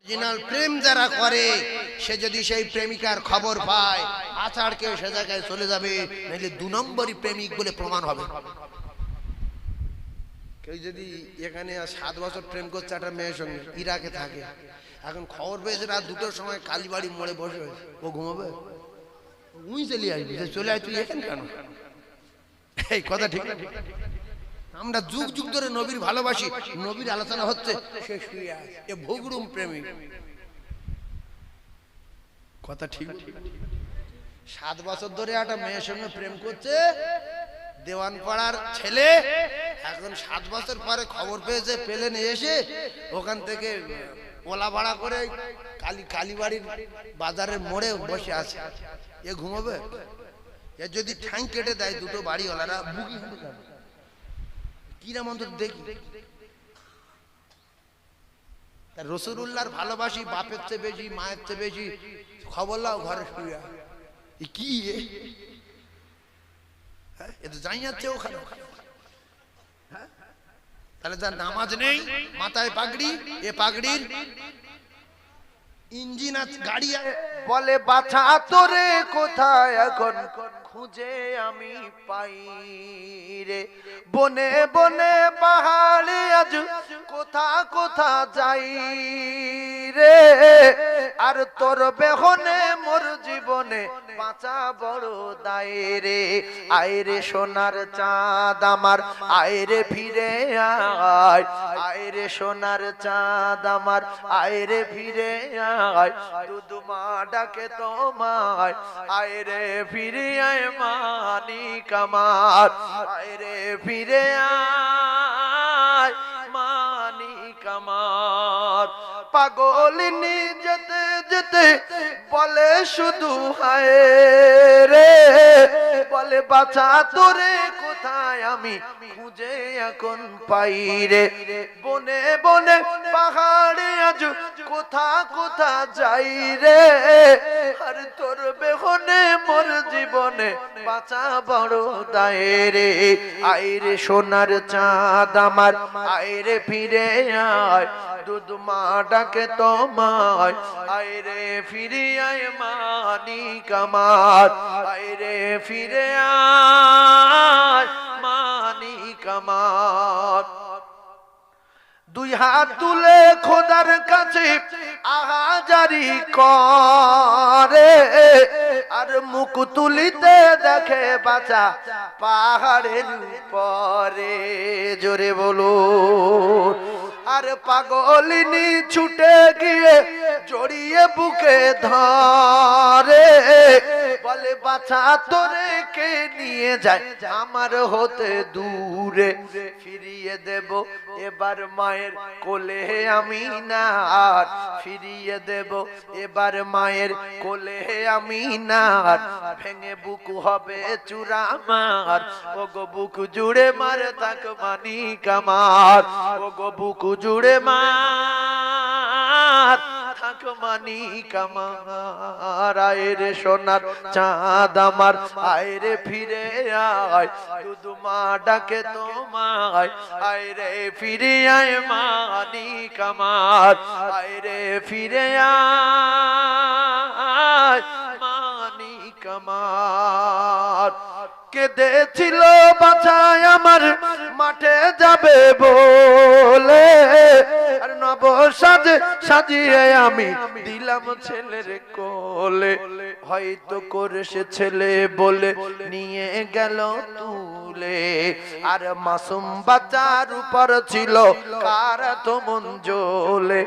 Original প্রেম যারা করে সে যদি সেই প্রেমিকার খবর পায় আছাড়কে সে জায়গায় চলে যাবে, নাহলে 2 নম্বরই প্রেমিক বলে প্রমাণ হবে। কেউ যদি এখানে 7 বছর প্রেম করছে একটা মেয়ের সঙ্গে, ইরাকে থাকে, এখন খবর পেয়েছে রাত 2টোর সময় কালীবাড়ি মোড়ে বসে ও ঘুমাবে, উই চলে আসবি, চলে আয় তুই এখানে কেন? এই কথা ঠিক না? আমরা যুগ যুগ ধরে নবীর ভালোবাসি, নবীর আলোচনা হচ্ছে, সে শুয়ে আছে, এ ভুগরুম প্রেমিক। কথা ঠিক। 7 বছর ধরে একটা মেয়ের সঙ্গে প্রেম করছে, দেওয়ানপাড়ার ছেলে, এখন 7 বছর পরে খবর পেয়েছে, প্লেনে এসে ওখান থেকে ওলা ভাড়া করে কালীবাড়ির বাজারের মোড়ে বসে আছে, এ ঘুমাবে? এ যদি ঠ্যাং কেটে দেয় 2টো বাড়িওয়ালারা, বুকি হাঁটে যাবে কিরাম অন্তত দেখি। রসুলুল্লাহর ভালোবাসি বাপের চেয়ে বেশি, মায়ের চেয়ে বেশি, খবর লাও ঘরে শুয়ে কি এ তো যাই যাচ্ছে ওখানে। তাহলে যার নামাজ নেই, মাথায় পাগড়ি, এ পাগড়ির ইঞ্জিন আছে, গাড়ি বলে বাছা তোরে কোথায় এখন খুঁজে আমি পাই রে, বনে বনে পাহাড়ে আজ কোথা কোথা যাই রে, আর তোর বেহনে মোর জীবনে বাঁচা বড় দায় রে, আয়রে সোনার চাঁদ আমার আয়রে ফিরে আয়, আয়রে সোনার চাঁদ আমার আয়রে ফিরে আয়, দুদুমা ডাকে তোমায় আয়রে ফিরে আয় মানিক আমার, আয়রে ফিরে আয় মানিক আমার। পাগলিনী যেতে যেতে বলে শুধু হায় রে, বলে বাছা তোরে কোথায় আমি খুঁজে এখন পাই রে, বনে বনে পাহাড়ে আজ কোথা কোথা যাই রে, আর তোর বেহনে মোর জীবনে বাঁচা বড় দায় রে, আইরে সোনার চাঁদ আমার আইরে ফিরে আয়, দুধমা ডাকে তোমায় আইরে ফিরে আয় মানিক আমার, আইরে ফিরে আয় মানিক আমার। 2 হাত তুলে খোদার কাছে আহাজারি করে, আর মুখ তুলিতে দেখে বাঁচা পাহাড়ের পরে, জোরে বলো। আর পাগলিনী ছুটে গিয়ে জড়িয়ে বুকে ধরে, বলে বাছা তোরে কে নিয়ে যায় আমার হতে দূরে, ফিরিয়ে দেব এবার মায়ের কোলে আমি না, ফিরিয়ে দেব এবার মায়ের কোলে আমি না, ভেঙে বুক হবে চূড়ামার, ওগো বুক জুড়ে মার তাক মানিক আমার, ওগো বুক জুড়ে মার থাক মানিক আমার, আয়রে সোনার চাঁদ আমার আয়রে ফিরে আয়, দুদুমা ডাকে তোমায় আয়রে ফিরে আয় মানিক আমার, আয়রে ফিরে আয় মানিক আমার। কেঁদেছিল বাছায় আমার মাঠে যাবে বলে, আর নব সাজে সাজিয়ে আমি দিলাম ছেলের কোলে, হয়তো করেছে ছেলে বলে নিয়ে গেল তুলে, আর মাসুম বাচ্চার উপর ছিল কার তো মন জ্বলে,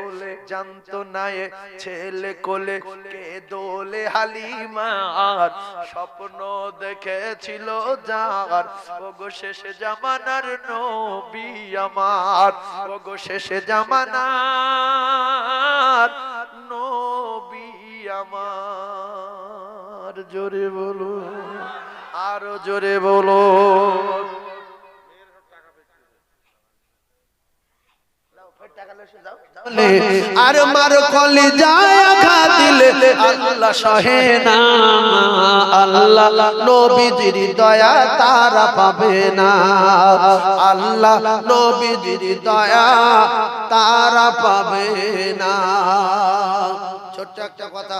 জানতো না এ ছেলে কোলে কে দোলে হালিমার, স্বপ্ন দেখেছিল যার ওগো শেষ জামানার নবী আমার, ওগো শেষ জামানার নবী আমার, জোরে বলো আরো জোরে বলো। আর মার কলি যায় আঘাত দিলে আল্লাহ সহে না, আল্লাহ নবীজির দয়া তারা পাবে না, আল্লাহ নবীজির দয়া তারা পাবে না। ছোট্ট একটা কথা,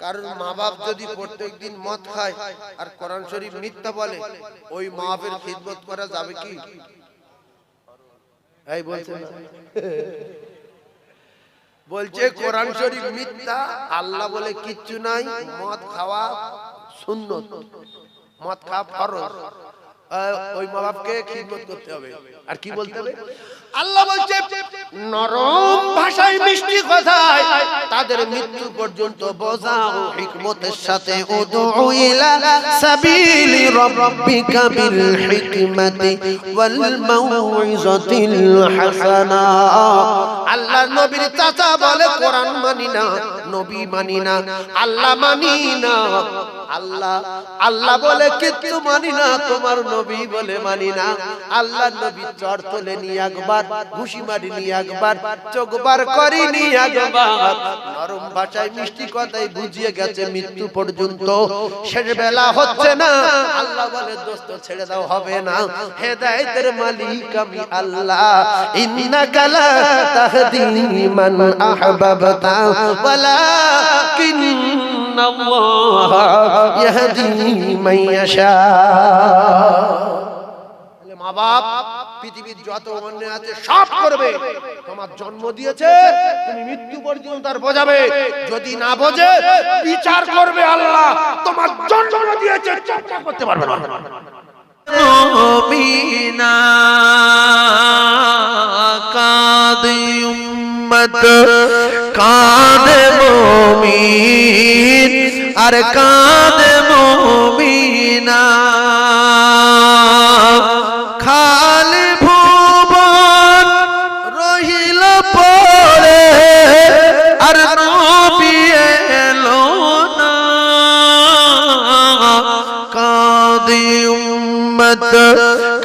কারণ মা বাপ যদি প্রত্যেকদিন মদ খায় আর কোরআন শরীফ মিথ্যা বলে, ওই মা বাপের খিদমত করা যাবে কি? এই বলছে না, বলছে কোরআন শরীফ মিথ্যা, আল্লাহ বলে কিচ্ছু নাই, মদ খাওয়া সুন্নত, মদ খাওয়া ফরজ, ওই মা বাপকে খিদমত করতে হবে। আর কি বলতে হবে? আল্লাহ বলছে নরম ভাষায় মিষ্টি কথায় তাদের মৃত্যু পর্যন্ত বোঝাও হিকমতের সাথে। উদউ ইলা সাবিলি রাব্বিকা বিল হিকমাতি ওয়াল মাউইজাতিল হাসানা। আল্লাহ নবীর চাচা বলে কোরআন মানি না, নবী মানি না, আল্লাহ মানি না। আল্লাহ বলে কিচ্ছু মানি না, তোমার নবী বলে মানি না। আল্লাহ নবী চর তোলে নি একবার, ঘুষি মারি নি একবার, চোখ বার করি নি একবার। নরম ভাষায় মিষ্টি কথায় বুঝিয়ে গেছে মৃত্যু পর্যন্ত। শেষ বেলা হচ্ছে না, আল্লাহ বলে দোস্ত ছেড়ে দাও, হবে না। হেদায়েতের মালিক আমি আল্লাহ। ইন্নাকা লা তাহদি মান আহবাবতা ওয়ালাকিন্নাল্লাহ ইয়াহদি মান ইয়াশা। মা বাপ পৃথিবীর যত অন্যায় আছে সব করবে, তোমার জন্ম দিয়েছে, তুমি মৃত্যু পর্যন্ত তার বোঝাবে, যদি না বোঝে বিচার করবে আল্লাহ। তোমার জন্ম দিয়েছে, চর্চা করতে পারবে না। মুমিনা কাদে উম্মত কাদে মুমিন আর কাদে মুমিনা। খালি ভুবন রহিল পড়ে আর নবী এলো না। কাঁদে উম্মত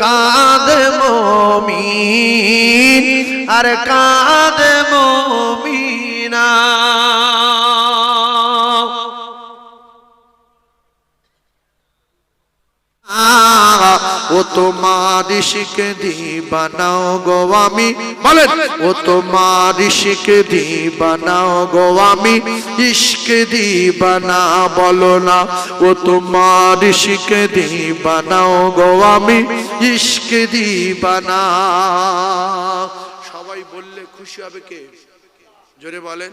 কাঁদে মুমিন আর কাঁদে মুমিনা। ও তোমার ইশকে দিবানাও গো আমি, বলেন ও তোমার ইশকে দিবানাও গো আমি, ইশকে দিবানা বলো না। ও তোমার ইশকে দিবানাও গো আমি, ইশকে দিবানা। সবাই বললে খুশি হবে কে? জোরে বলেন।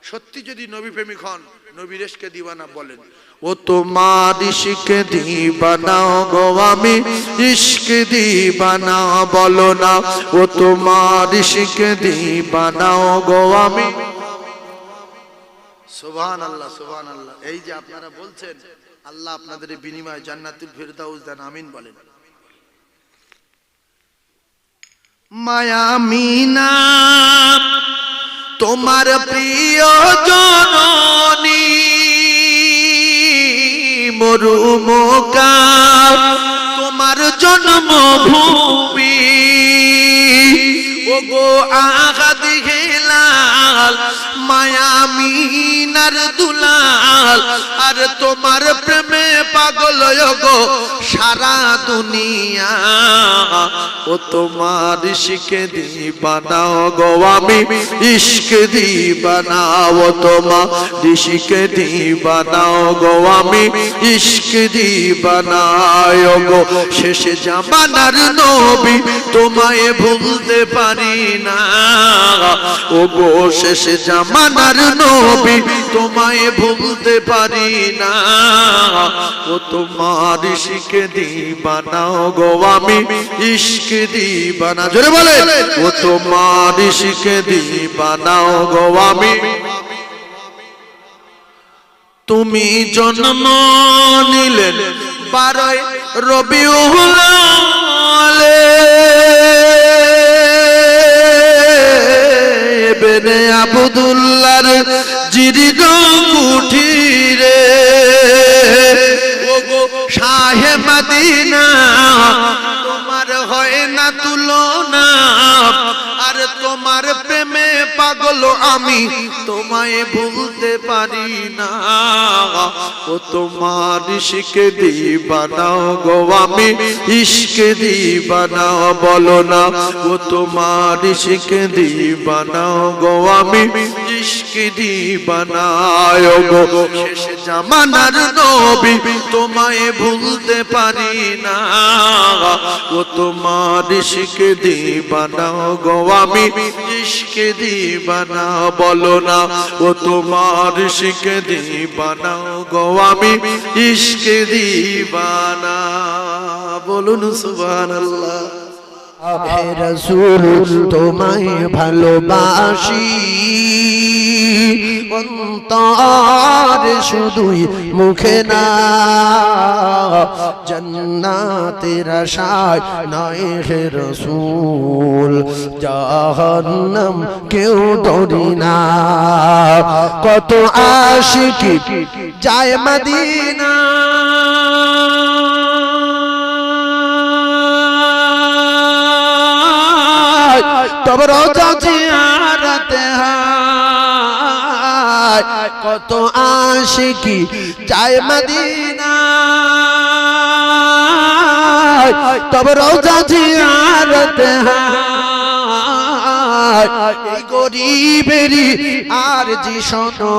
সত্যি যদি নবী প্রেমিক হন, নবীর ইশকে দিবানা বলেন। ও তোমার ইশকে দিবানা গো আমি, ইশকে দিবানা বলো না। ও তোমার ইশকে দিবানা গো আমি। সুবহানাল্লাহ, সুবহানাল্লাহ। এই যে আপনারা বলছেন, আল্লাহ আপনাদের বিনিময়ে জান্নাতুল ফিরদাউস দেন, আমিন বলেন। মায়া মিনা তোমার প্রিয় জননী, মরুমকা তোমার জন্মভূমি। ওগো আগাদ হেলাল মায়া মিনার দুলাল, আর তোমার প্রেমে পাগল গো সারা দুনিয়া। ও তোমার ইশকে দিবানা গো আমি, ইশকে দিবানা। ও তোমার ইশকে দিবানা গো আমি, ইশকে দিবানা। গো শেষ জামানার নবী তোমায় ভুলতে পারি না। ও গো শেষ জামানার নবী তোমায় ভুলতে পারি না। ও তোমার ইশকে দিবানা গো আমি, ইশকে দিবানা। জোরে বলে ও তোমার ইশকে দিবানা গো আমি। তুমি জন্ম নিলেন 12 রবিউল আউয়ালে, বেনে আব্দুল্লাহর জিরিদ কুঠিরে। ওগো শাহে মদিনা তোমার হয় না তুলনা, আর তোমার প্রেমে পাগল আমি তোমায় ভুলতে পারি না। ও তোমার ইশকে দিবানা গো আমি, ইশকে দিবানা বলো না। ও তোমার ইশকে দিবানা গো আমি, ইশক দিবানা গো শেষ জামানার নবী তোমায় ভুলতে পারি না ও তোমার ইশক দিবানা গো আমি ইশক দিবানা বলো না ও তোমার ইশক দিবানা গো আমি ইশক দিবানা বলুন সুবহানাল্লাহ। হে রাসূল তোমায় ভালোবাসি অন্তর শুধুই মুখে না জান্নাতের আশায় নয় হে রাসূল জাহান্নাম কেউ ডরি না কত আশিকি যায় মদিনা তব রোজা জিয়ারতে হয় কত আশিকি যায় মদিনা তব রোজা জিয়ারতে হয় এই গরিবেরই আর জি শোনো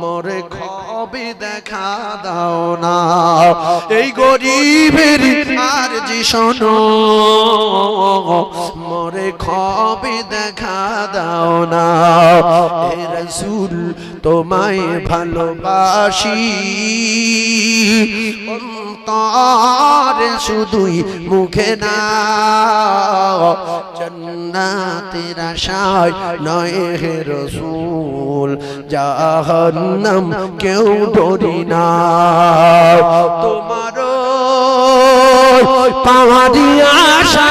মরে খবে দেখা দাও না এই গরিবের আর জি শোনো মরে খবে দেখা দাও না হে রাসূল তোমায় ভালোবাসি অন্তরে শুধুই মুখে না জান্নাতের আশায় নয় হে রাসূল জাহান্নাম কেউ ডরি না তোমার পাওয়ারি আশা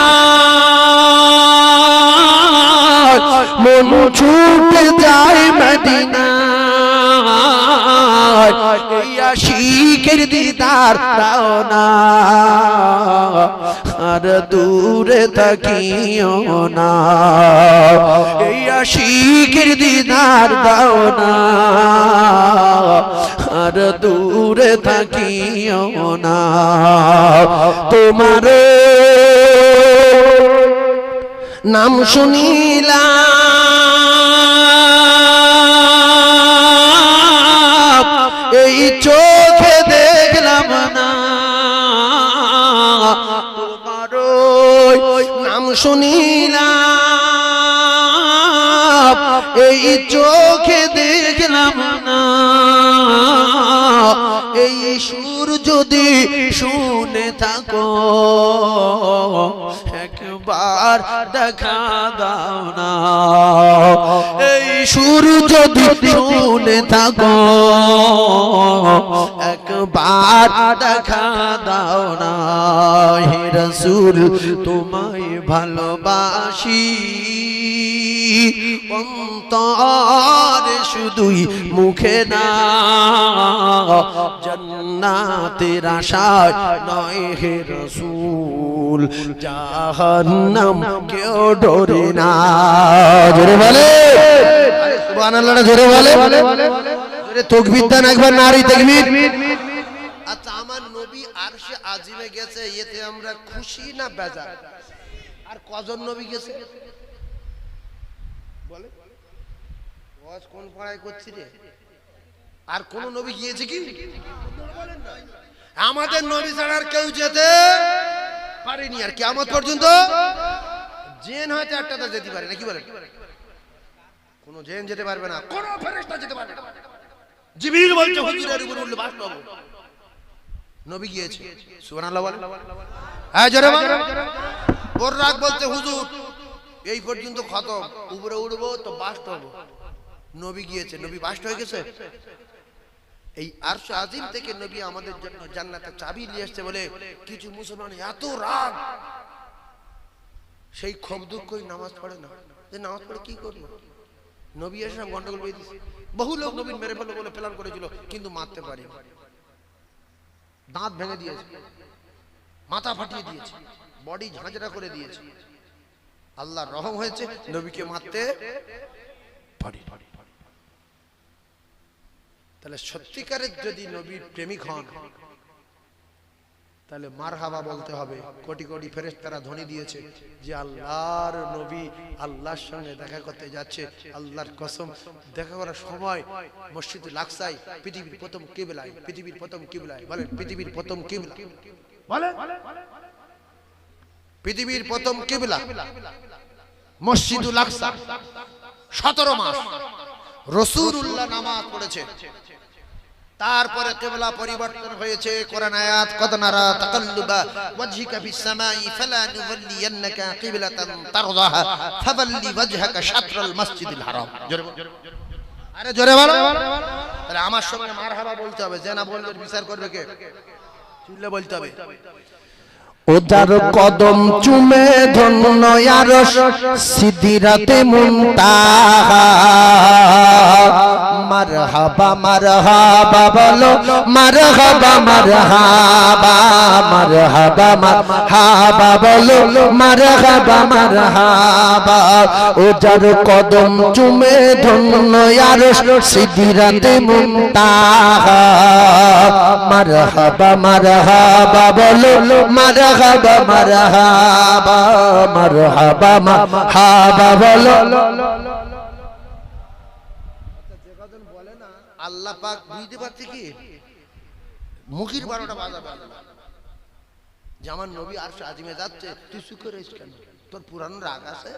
মন ছুটে যায় মদিনা এই আশিকের দিদার দাও না আর দূরে থাকিও না এই আশিকের দিদার দাও না আর দূরে থাকিও না তোমার নাম শুনিলাম এই চোখে দেখলাম না তোমার নাম শুনিলাম এই চোখে দেখলাম না এই সুর যদি শুনে থাকো একবার দেখা দাও না এই সুর যদি শুনে থাকো একবার দেখা দাও না হে রাসূল তোমায় ভালোবাসি অন্তরে শুধুই মুখে না জান্নাতের আশায় নয় হে রাসূল জাহান্নাম কেউ ডরে না জোরে বলে সুবহানাল্লাহ জোরে বলে জোরে তাকবীর দেন একবার নারী তাকবীর। আচ্ছা আমার নবী আরশে আজিমে গেছে এতে আমরা খুশি না বেজার আর কজন নবী গেছে বলে ওয়াজ কোন পাড়ায় করছি রে আর কোন নবী গিয়েছে কি আমাদের নবী ছাড়া আর কেউ যেতে পারেনি আর কিয়ামত পর্যন্ত জিন হয়তো একটাতে যেতে পারে না কি বলেন কোন জিন যেতে পারবে না কোন ফেরেশতা যেতে পারবে না জিবরিল বলছে হুজুরের উপর উঠলে বাস পাবো নবী গিয়েছে সুবহানাল্লাহ বলেন হ্যাঁ জোরে বলেন বররাক বলছে হুজুর এই পর্যন্ত খতম উপরে উঠবো তো বাস পাবো নবী গিয়েছে নবী বাস হয়ে গেছে এই আরশ আজিম থেকে নবী আমাদের জন্য জান্নাতের চাবি নিয়ে আসছে বলে কিছু মুসলমান এত রাগ সেই ক্ষোভ দুঃখই নামাজ পড়ে না যে নামাজ পড়ে কি করবো নবী এসে গন্ডগোল বেঁধে দিয়েছে বহু লোক নবীন মেরে ফেলবো বলে প্ল্যান করেছিল কিন্তু মারতে পারে দাঁত ভেঙে দিয়েছে মাথা ফাটিয়ে দিয়েছে বডি ঝাঁঝরা করে দিয়েছে আল্লাহর রহম হয়েছে নবীকে মারতে পারি তাহলে সত্যিকারের যদি নবীর প্রেমিক হন তাহলে মারহাবা বলতে হবে। কোটি কোটি ফেরেশতারা ধ্বনি দিয়েছে যে আল্লাহর নবী আল্লাহর সঙ্গে দেখা করতে যাচ্ছে। আল্লাহর কসম, দেখা করার সময় মসজিদুল আকসায়, পৃথিবীর প্রথম কিবলায়, পৃথিবীর প্রথম কিবলায়, বলেন পৃথিবীর প্রথম কিবলা, বলেন পৃথিবীর প্রথম কিবলা মসজিদুল আকসা। 17 মাস রাসূলুল্লাহ নামাজ পড়েছে, তারপরে কিবলা পরিবর্তন হয়েছে। কোরআন আয়াত, কদ নারা তাকাল্লুবা ওয়াজহিকা ফিস সামাই ফালা নুওয়াল্লিয়ান্নাকা কিবলাতান তারদাহা ফাওয়াল্লি ওয়াজহাকা শাতরাল মাসজিদিল হারাম। আরে জোরে বলো। তাহলে আমার সঙ্গে মারহাবা বলতে হবে, যে না বললে বিচার করবে কে? চিল্লে বলতে হবে। ওজার কদম চুমে ধন্য আরশ সিদরাতে মুনতাহা। মারহাবা মারহাবা বলো, মারহাবা মারহাবা, মারহাবা মারহাবা বলো, মারহাবা মারহাবা। ওজার কদম চুমে ধন্য আরশ সিদরাতে মুনতাহা। মারহাবা মারহাবা বলো, মারহাবা মারহাবা, মারহাবা মারহাবা বলো। আল্লাহ পাক বুঝতে পারছে কি মুখির 12টা বাজাবে যে আমার নবী আরশে আজিমে যাচ্ছে, তুই চুপ করে রইস কেন? তোর পুরানো রাগ আছে?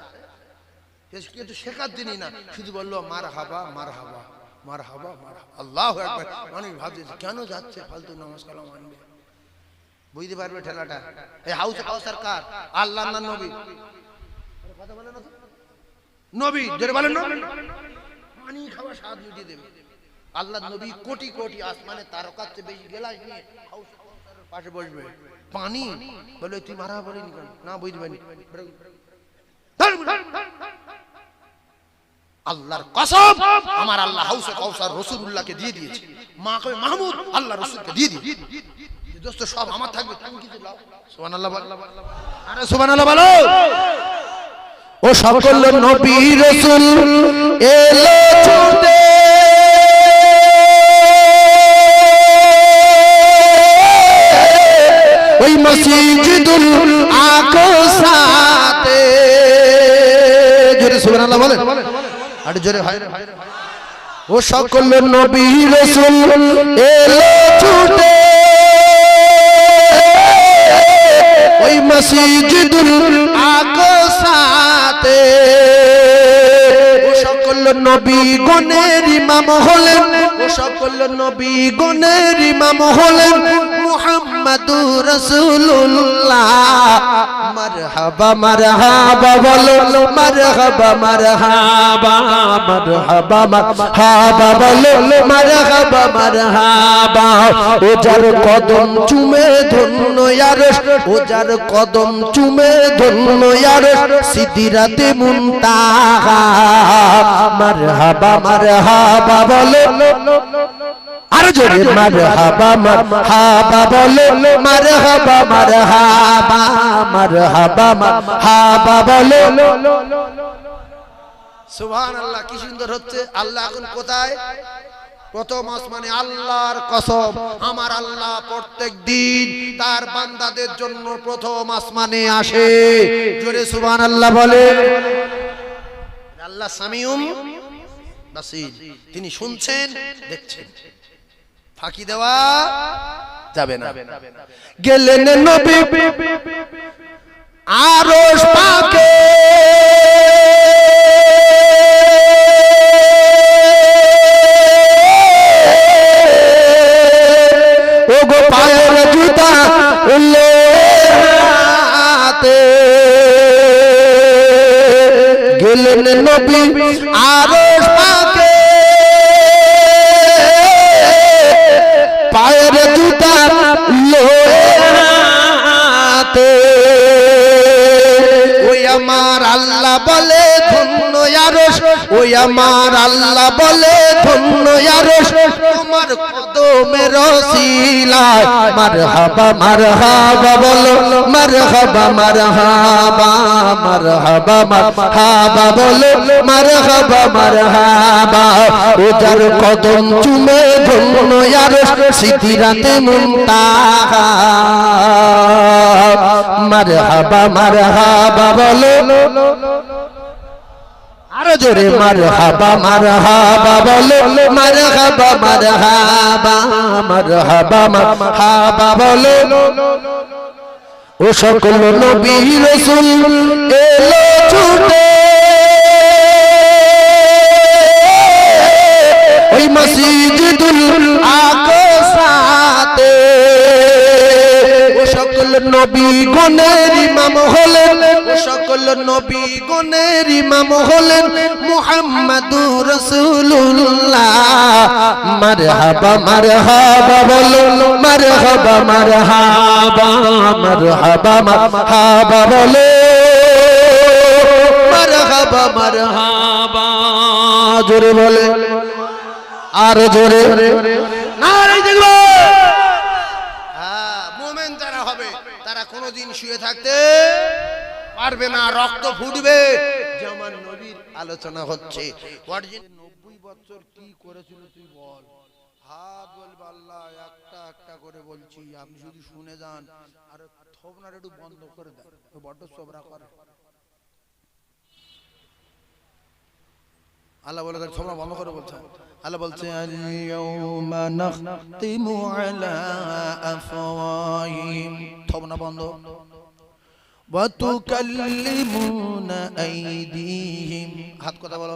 একটু শেখার দিনই না, শুধু বললো মারহাবা মারহাবা মারহাবা মারহাবা, আল্লাহু আকবার। অনেক ভাবছে কেন যাচ্ছে, ফালতু নামাজ কালাম আনবে। বুঝতে পারবে ঠেলাটা? এই হাউসে কাউসার কার? আল্লাহ না নবী? কথা বলে না তো, নবী জোরে বলেন নবী। পানি খাওয়া স্বাদ মিটিয়ে দেবে। আল্লাহ নবী কোটি কোটি আসমানে তারকার চেয়ে বেশি গেলাস নিয়ে হাউসে কাউসারের পাশে বসবে। পানি বলে তুই মারা বলিনি কেন? না বুঝবেন। আল্লাহর কসম, আমার আল্লাহ হাউসে কাউসার রাসূলুল্লাহকে দিয়ে দিয়েছে। মা কবে মাহমুদ আল্লাহ রাসূলকে দিয়ে দিয়েছে। দোস্ত সব আমার থাকবে, তুমি কিছু লাও। সুবহানাল্লাহ বল, আরে সুবহানাল্লাহ বলো। ও সকল নবী রাসূল এলো ছুটে, ওই মসজিদুল আকসাতে। জোরে সুবহানাল্লাহ বলেন, আরে জোরে ভাই। ও সকল নবী রাসূল এলো ছুটে, ওই মসজিদুল আকসাতে। ও সকল নবী গণের ইমাম হলেন, ও সকল নবী গণের ইমাম হলেন মুহাম্মাদুর রাসূলুল্লাহ। মারহাবা মারহাবা বলো, মারহাবা মারহাবা, মারহাবা মারহাবা বলো, মারহাবা মারহাবা। ও যার কদম চুমে ধন্য আরশ, ও যার কদম চুমে ধন্য আরশ সিদরাতে মুনতাহা। মারহাবা মারহাবা বলো, আর জোরে মারহাবা মারহাবা বলো, মারহাবা মারহাবা, মারহাবা মারহাবা বলো। সুবহানাল্লাহ, কি সুন্দর হচ্ছে। আল্লাহ এখন কোথায়? প্রথম আসমানে। আল্লাহর কসম, আমার আল্লাহ প্রত্যেক দিন তার বান্দাদের জন্য প্রথম আসমানে আসে। জোরে সুবহানাল্লাহ বলে। আল্লাহ সামিউম বাসীর, তিনি শুনছেন দেখছেন, ফাঁকি দেওয়া যাবে না। গেলেন নবী আরশ পাকে, ও গো পায়ের জুতা হাতে। গেলেন নবী আরশ পাকে, পায়ের জুতা হাতে। ওই আমার আল্লাহ বলে ধন্য আরশ ওই আমার আল্লাহ বলে ধন্য আরশ তোমার কদমের ওসিলায় মারহাবা মারহাবা বলো মারহাবা মারহাবা মারহাবা মারহাবা বলো মারহাবা মারহাবা ও যার কদম চুমে ধন্য আরশ সিদরাতে মুনতাহা মারহাবা মারহাবা বলো আরো জোরে মারহাবা মারহাবা বলো মারহাবা মারহাবা মারহাবা মারহাবা বলো ও সকল নবী রাসূল এলো ছুটে ওই মসজিদুল আকসাতে ও সকল নবী গণের ইমাম হলেন ও সকল নবী গণের ইমাম হলেন মুহাম্মাদুর রাসূলুল্লাহ মারহাবা মারহাবা বলো মারহাবা মারহাবা মারহাবা মারহাবা বলো মারহাবা মারহাবা জোরে বলে আর জোরে নারে দেখো হ্যাঁ মুমিন যারা হবে তারা কোনোদিন শুয়ে থাকতে পারবে না, রক্ত ফুটবে। যেমন নবীর আলোচনা হচ্ছে 90 বছর কি করেছিল তুই বল, হাত বলবে আল্লাহ একটা একটা করে বলছি, আপনি শুধু শুনে যান। আর থবনার একটু বন্ধ করে দেন, বড্ড সবরা করে। আল্লাহ বলে তোমরা বন্ধ করে বলছে। আল্লাহ বলছে আল-ইয়াউমা নাখতিমু আলা আফওয়াহিহিম, থবনা বন্ধ। ওয়া তুকাল্লিমুনা আইদিহিম, হাত কথা বলো।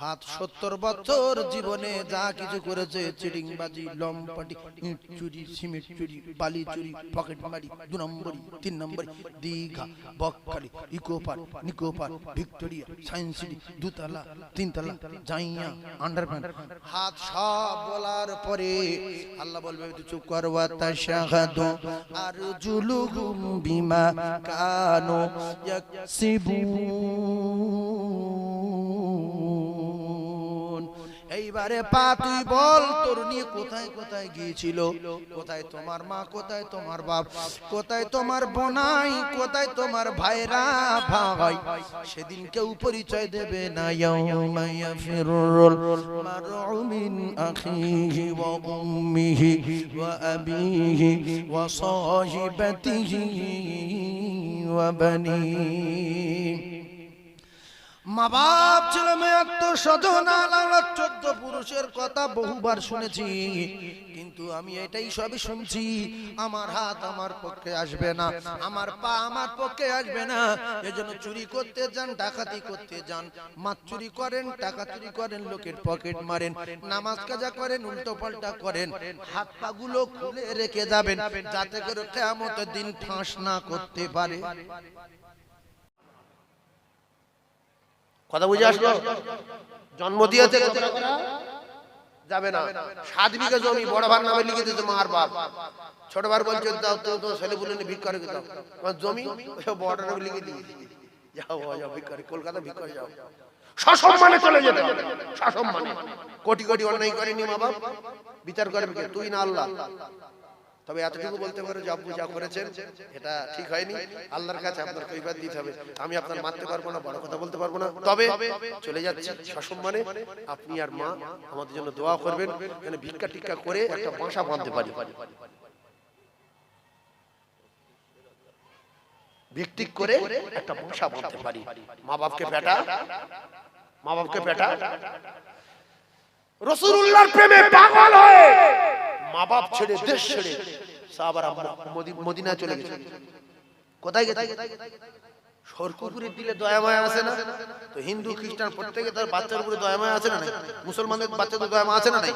হাত 70 বছর জীবনে যা কিছু করেছে, চিটিংবাজি, লম্পটি, ইট চুরি, সিমেন্ট চুরি, বালি চুরি, পকেট মারি, 2 নম্বরি, 3 নম্বরি, Digha, Bakkhali, eco park, Nicco park, Victoria, science city, 2 তলা, 3 তলা, জাইয়া, আন্ডারপ্যান্ট, হাত সব বলার পরে আল্লাহ বলবে তুই চুপ কর। ওয়া তাশহাদু আরজুলুহুম বিমা কানু ইয়াকসিবুন। এইবারে পা তুই বল তোর নিয়ে কোথায় কোথায় গিয়েছিল, কোথায় তোমার মা, কোথায় তোমার বাপ, কোথায় তোমার বোনাই, কোথায় তোমার ভাইরা ভাই। সেদিন কেউ পরিচয় দেবে না। ইয়াউমা ইয়াফিরুল মারউ মিন আখিহি ওয়া উম্মিহি ওয়া আবিহি ওয়া সাহিবাতিহি ওয়া বানিহি। মা বাপ ছেলে মেয়ে আত্মস্বজন আলাদা 14 পুরুষের কথা বহুবার শুনেছি, কিন্তু আমি এটাই সবই শুনছি। আমার হাত আমার পক্ষে আসবে না, আমার পা আমার পক্ষে আসবে না। এজন্য চুরি করতে যান, ডাকাতি করতে যান, মাছ চুরি করেন, টাকা চুরি করেন, লোকের পকেট মারেন, নামাজ কাজা করেন, উল্টো পাল্টা করেন, হাত পা গুলো খুলে রেখে যাবেন যাতে করে কিয়ামতের দিন ফাঁস না করতে পারে। কথা বুঝে আসলো? জন্ম দিয়েছে যাবে না। 7 বিঘা জমি বড় ভার নামে লিখে দিয়েছে মার বাপ, ছোট ভার বলছে দাও তো ছেলে বলে ভিক্ষারে দাও, তোমার জমি বড় নামে লিখে দিয়েছে, যাও যাও ভিক্ষারে, কলকাতা ভিক্ষারে যাও। সসম্মানে চলে যেতে হবে, সসম্মানে। কোটি কোটি অন্যায় করেনি মা বাপ, বিচার করবে কে? তুই না আল্লাহ। তবে এতটুকু বলতে পারো যে আব্বু যা করেছেন এটা ঠিক হয়নি, আল্লাহর কাছে আপনার কৈফিয়ত দিতে হবে। আমি আপনার মারতে পারবো না, বড় কথা বলতে পারবো না, তবে চলে যাচ্ছি সসম্মানে। আপনি আর মা আমাদের জন্য দোয়া করবেন যেন ভিক্ষা টিক্ষা করে একটা বাসা বাঁধতে পারি, ভিক্ষিক করে একটা বাসা বাঁধতে পারি। মা বাপকে পেটা, মা বাপকে পেটা। রাসূলুল্লাহর প্রেমে পাগল হয়ে মা বাপ ছেড়ে দেশ ছেড়ে সাহাবারা মদিনা চলে গেছে। কোথায় গেছে? সরকুকুরের দিলে দয়া মায়া আছে না? তো হিন্দু খ্রিস্টান প্রত্যেকে তার বাচ্চার উপরে দয়া মায়া আছে না নাই? মুসলমানদের বাচ্চাদের দয়া মায়া আছে না নাই?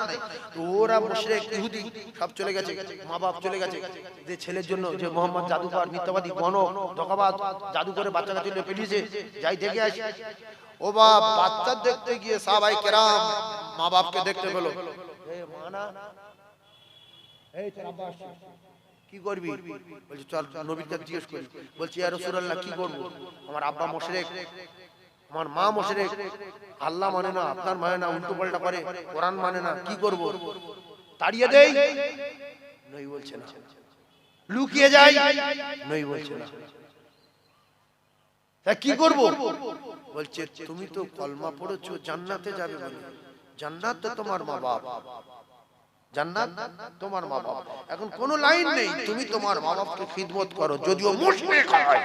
তো ওরা মুশরিক ইহুদি সব চলে গেছে, মা বাপ চলে গেছে। যে ছেলের জন্য যে মোহাম্মদ জাদুকর, মিথ্যাবাদী, গণক, ধোঁকাবাজ, জাদু করে বাচ্চা কাচ্চা পেলিয়েছে, যাই দেখে আসি। ও বাপ বাচ্চা দেখতে গিয়ে সাহাবায়ে কেরাম মা বাপকে দেখতে পেল, এই মানা এই তোর আব্বা আসছে, কি করবি? বলছে চল নবীর কাছে জিজ্ঞেস করি। বলছে ইয়া রাসূলুল্লাহ কি করব? আমার আব্বা মুশরিক, আমার মা মুশরিক, আল্লাহ মানে না, আপনার মানে না, উল্টো পাল্টা করে, কোরআন মানে না, কি করব? তাড়িয়ে দেই? নই বলছে না। লুকিয়ে যাই? নই বলছে না। তা কি করব? বলছে তুমি তো কলমা পড়েছো, জান্নাতে যাবে বলে। জান্নাত তো তোমার মা বাপ, জান্নাত তোমার মা বাপ। এখন কোনো লাইন নেই, তুমি তোমার মা বাপকে খিদমত করো, যদিও মুশরিক হয়।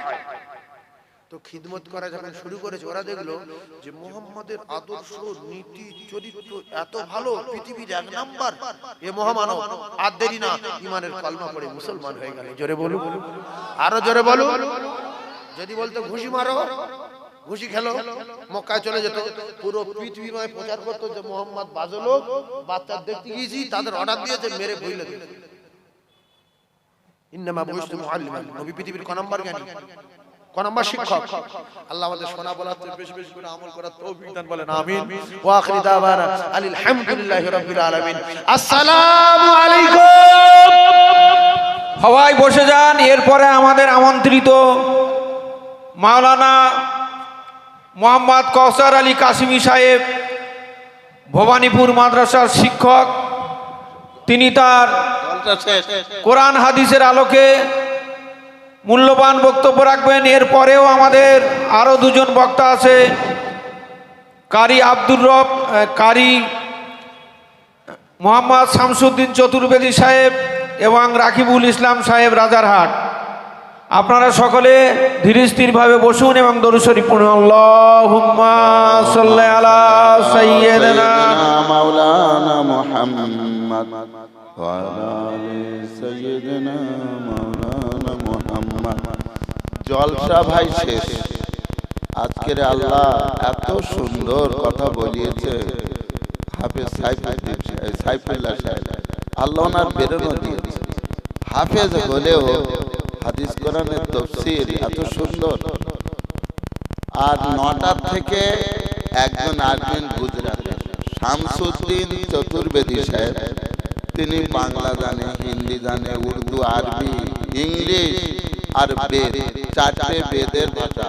তো খিদমত করা যখন শুরু করেছে, ওরা দেখলো যে মুহাম্মাদের আদর্শ, নীতি, চরিত্র এত ভালো, পৃথিবীর 1 নাম্বার, এ মহামানব। আর দেরি না, ইমানের কলমা পড়ে মুসলমান হয়ে গেল। জোরে বলুন, আরো জোরে বলুন। যদি বলতো ঘুষি মারো, ঘুষি খেলো, মক্কায় চলে যেত, পুরো পৃথিবীময় প্রচার করতো যে মোহাম্মদ বাজলো, বাচ্চা দেখতে গিয়েছি, তাদের অর্ডার দিয়েছে, মেরে বইলে দিল। ইন্নামা বুইসতু মুআল্লিমান, নবী পৃথিবীর ক নাম্বার জ্ঞানী, ক নাম্বার শিক্ষক। আল্লাহ আমাদের শোনা বলাতে বেশি বেশি করে আমল করার তৌফিক দান, বলেন আমিন। ওয়া আখিরু দাওয়ানা আলহামদুলিল্লাহি রাব্বিল আলামিন। আসসালামু আলাইকুম। সবাই বসে যান। এরপরে আমাদের আমন্ত্রিত মাওলানা মোহাম্মদ কওসার আলী কাসিমি সাহেব, ভবানীপুর মাদ্রাসার শিক্ষক, তিনি তার কোরআন হাদিসের আলোকে মূল্যবান বক্তব্য রাখবেন। এরপরেও আমাদের আরও 2 জন বক্তা আছে, কারি আব্দুর রব, কারি মোহাম্মদ শামসুদ্দিন চতুর্বেদী সাহেব এবং রাকিবুল ইসলাম সাহেব, রাজারহাট। আপনারা সকলে ধীর স্থিরভাবে বসুন এবং দরুদ শরীফ পড়ুন। আল্লাহুম্মা সাল্লি আলা সাইয়্যিদিনা মাওলানা মুহাম্মদ ওয়া আলা আলি সাইয়্যিদিনা মাওলানা মুহাম্মদ। জলসা ভাই শেষ। আজকের আল্লাহ এত সুন্দর কথা বলিয়েছে হাফেজ সাইফুল্লাহ সাহেব, আল্লাহ ওনার বেরোনো দিয়েছে। হাফেজ হলেও হাদিস কোরআনের তাফসীর এত সুন্দর। আর 9টার থেকে একজন আসবেন গুজরাটের শামসুদ্দিন চতুর্বেদী সাহেব। তিনি বাংলা জানে, হিন্দি জানে, উর্দু, আরবি, ইংলিশ আর বেদ, 4টে বেদের ভাষা,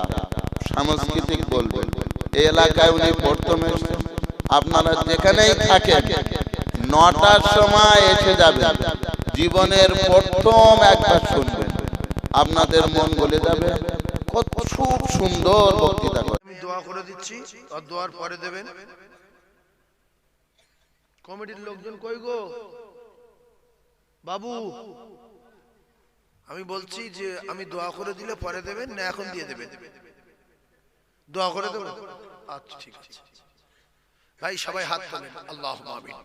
সাংস্কৃতিক বলবেন। এই এলাকায় উনি প্রথম এসেছেন। আপনারা যেখানেই থাকেন 9টার সময় এসে যাবেন, জীবনের প্রথম একবার শুনবেন, আপনাদের মন গলে যাবে। কত খুব সুন্দর বক্তৃতা করে। আমি দোয়া করে দিচ্ছি, আর দোয়ার পরে দেবেন। কমিটির লোকজন কই গো বাবু? আমি বলছি যে আমি দোয়া করে দিলে পরে দেবেন না এখন দিয়ে দেবেন? দোয়া করে দেবেন? আচ্ছা ঠিক আছে ভাই, সবাই হাত তোলেন। আল্লাহুম্মা আমিন।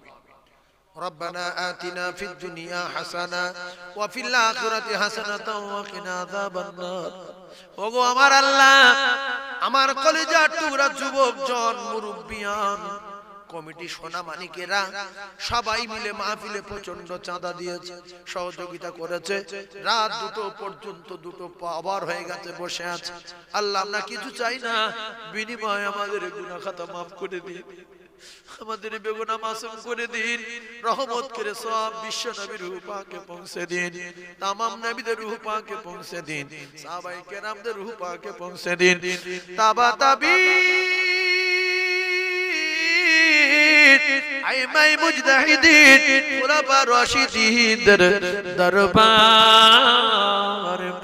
ربنا آتنا في الدنيا حسنة وفي الآخرة حسنة وقنا عذاب النار। ওগো আমার আল্লাহ, আমার কলিজার টুকরা যুবক জন, মুরব্বিয়ান, কমিটি, সোনা মানিকেরা সবাই মিলে মাহফিলে প্রচন্ড চাঁদা দিয়েছে, সহযোগিতা করেছে। রাত 2টো পর্যন্ত 2টো পাওয়ার হয়ে গেছে, বসে আছে। আল্লাহ আমরা কিছু চাই না, বিনিময়ে আমাদের গুনাহ খাতা মাফ করে দিন, আমাদের বেগুনাহ মাসুম করে দিন। রহমত করে সব বিশ্ব নবীর রূহ পাকে পৌঁছে দিন, तमाम নবীদের রূহ পাকে পৌঁছে দিন, সাহাবায়ে কেরামদের রূহ পাকে পৌঁছে দিন। তাবা তাবি আইমাই মুজতাহিদিন, খুলাফা রাশিদিনদের দরবার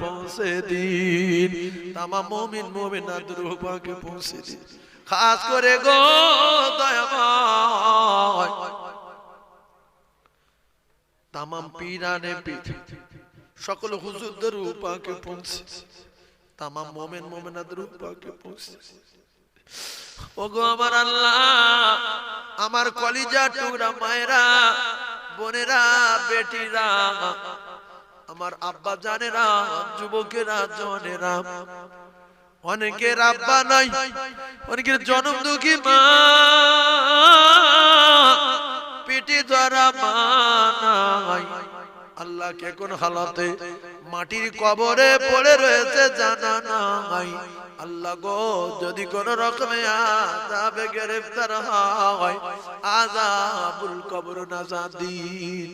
পৌঁছে দিন। तमाम মুমিন মুমিনাত রূহ পাকে পৌঁছে দিন। খাস করে গো দয়াময় तमाम পীরানে পীর সকল হুজুরদের রূহ পাকে পৌঁছে, तमाम মুমিন মুমিনাত রূহ পাকে পৌঁছে। ওগো আমার আল্লাহ, আমার কলিজার টুকরা মায়েরা, বোনেরা, বেটিরা, আমার আব্বা জানেরা, যুবকেরা, জনেরা, অনেকের আব্বা নাই, অনেকের জনম দুঃখী মা, পেটে ধরা মা নাই। আল্লাহ কে কোন হালাতে মাটির কবরে পড়ে রয়েছে জানা নাই। আল্লাহ গো, যদি কোন রকমে আযাবে গ্রেফতার হয়, আযাবুল কবর নাজাত দিন।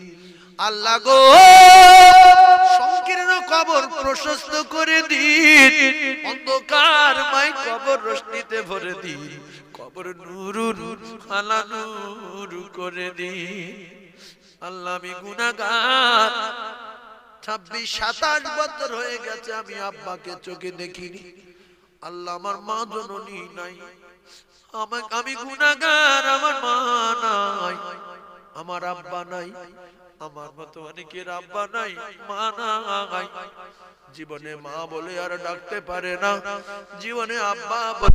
আল্লাহ গো সংকীর্ণ কবর প্রশস্ত করে দিন, অন্ধকার মাই কবর রোশনীতে ভরে দিন, কবর নূরুন আলা নূর করে দিন। আল্লাহ আমি গুনাহগার, 26-27 বছর হয়ে গেছে আমি আব্বাকে চোখে দেখিনি। আল্লাহ আমার মা জননী নাই, আমি গুনাহগার, আমার মা নাই, আমার আব্বা নাই, আমার মতো অনেকের আব্বা নাই, মা নাই। জীবনে মা বলে আর ডাকতে পারে না, জীবনে আব্বা বলে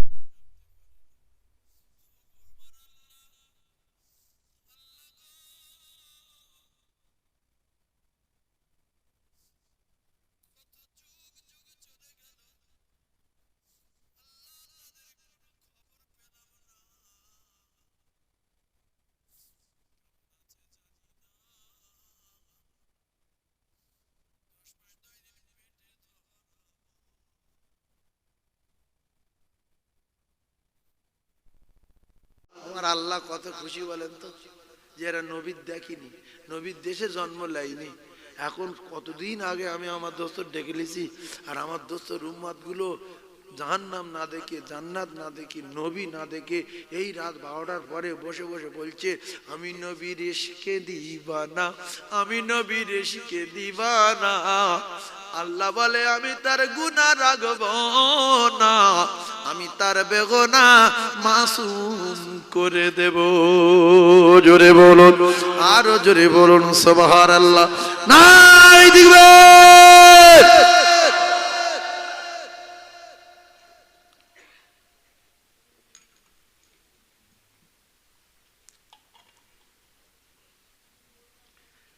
আমার আল্লাহ কত খুশি বলেন তো, যে এরা নবীর দেখিনি, নবীর দেশে জন্ম লাইনি। এখন কতদিন আগে আমি আমার দোস্ত ডেকে লিছি, আর আমার দোস্তর উম্মাদ গুলো জাহান্নাম না দেখে, জান্নাত না দেখে, নবী না দেখে এই রাত 12টার পরে বসে বসে বলছে আমি নবীর ইশকে দিবানা, আমি নবীর ইশকে দিবানা। আল্লাহ বলে আমি তার গুনাহ রাখব না, আমি তার বেগুনা মাসুম করে দেব। জোরে বলুন, আরো জোরে বলুন সুবহানাল্লাহ। নাই দিবে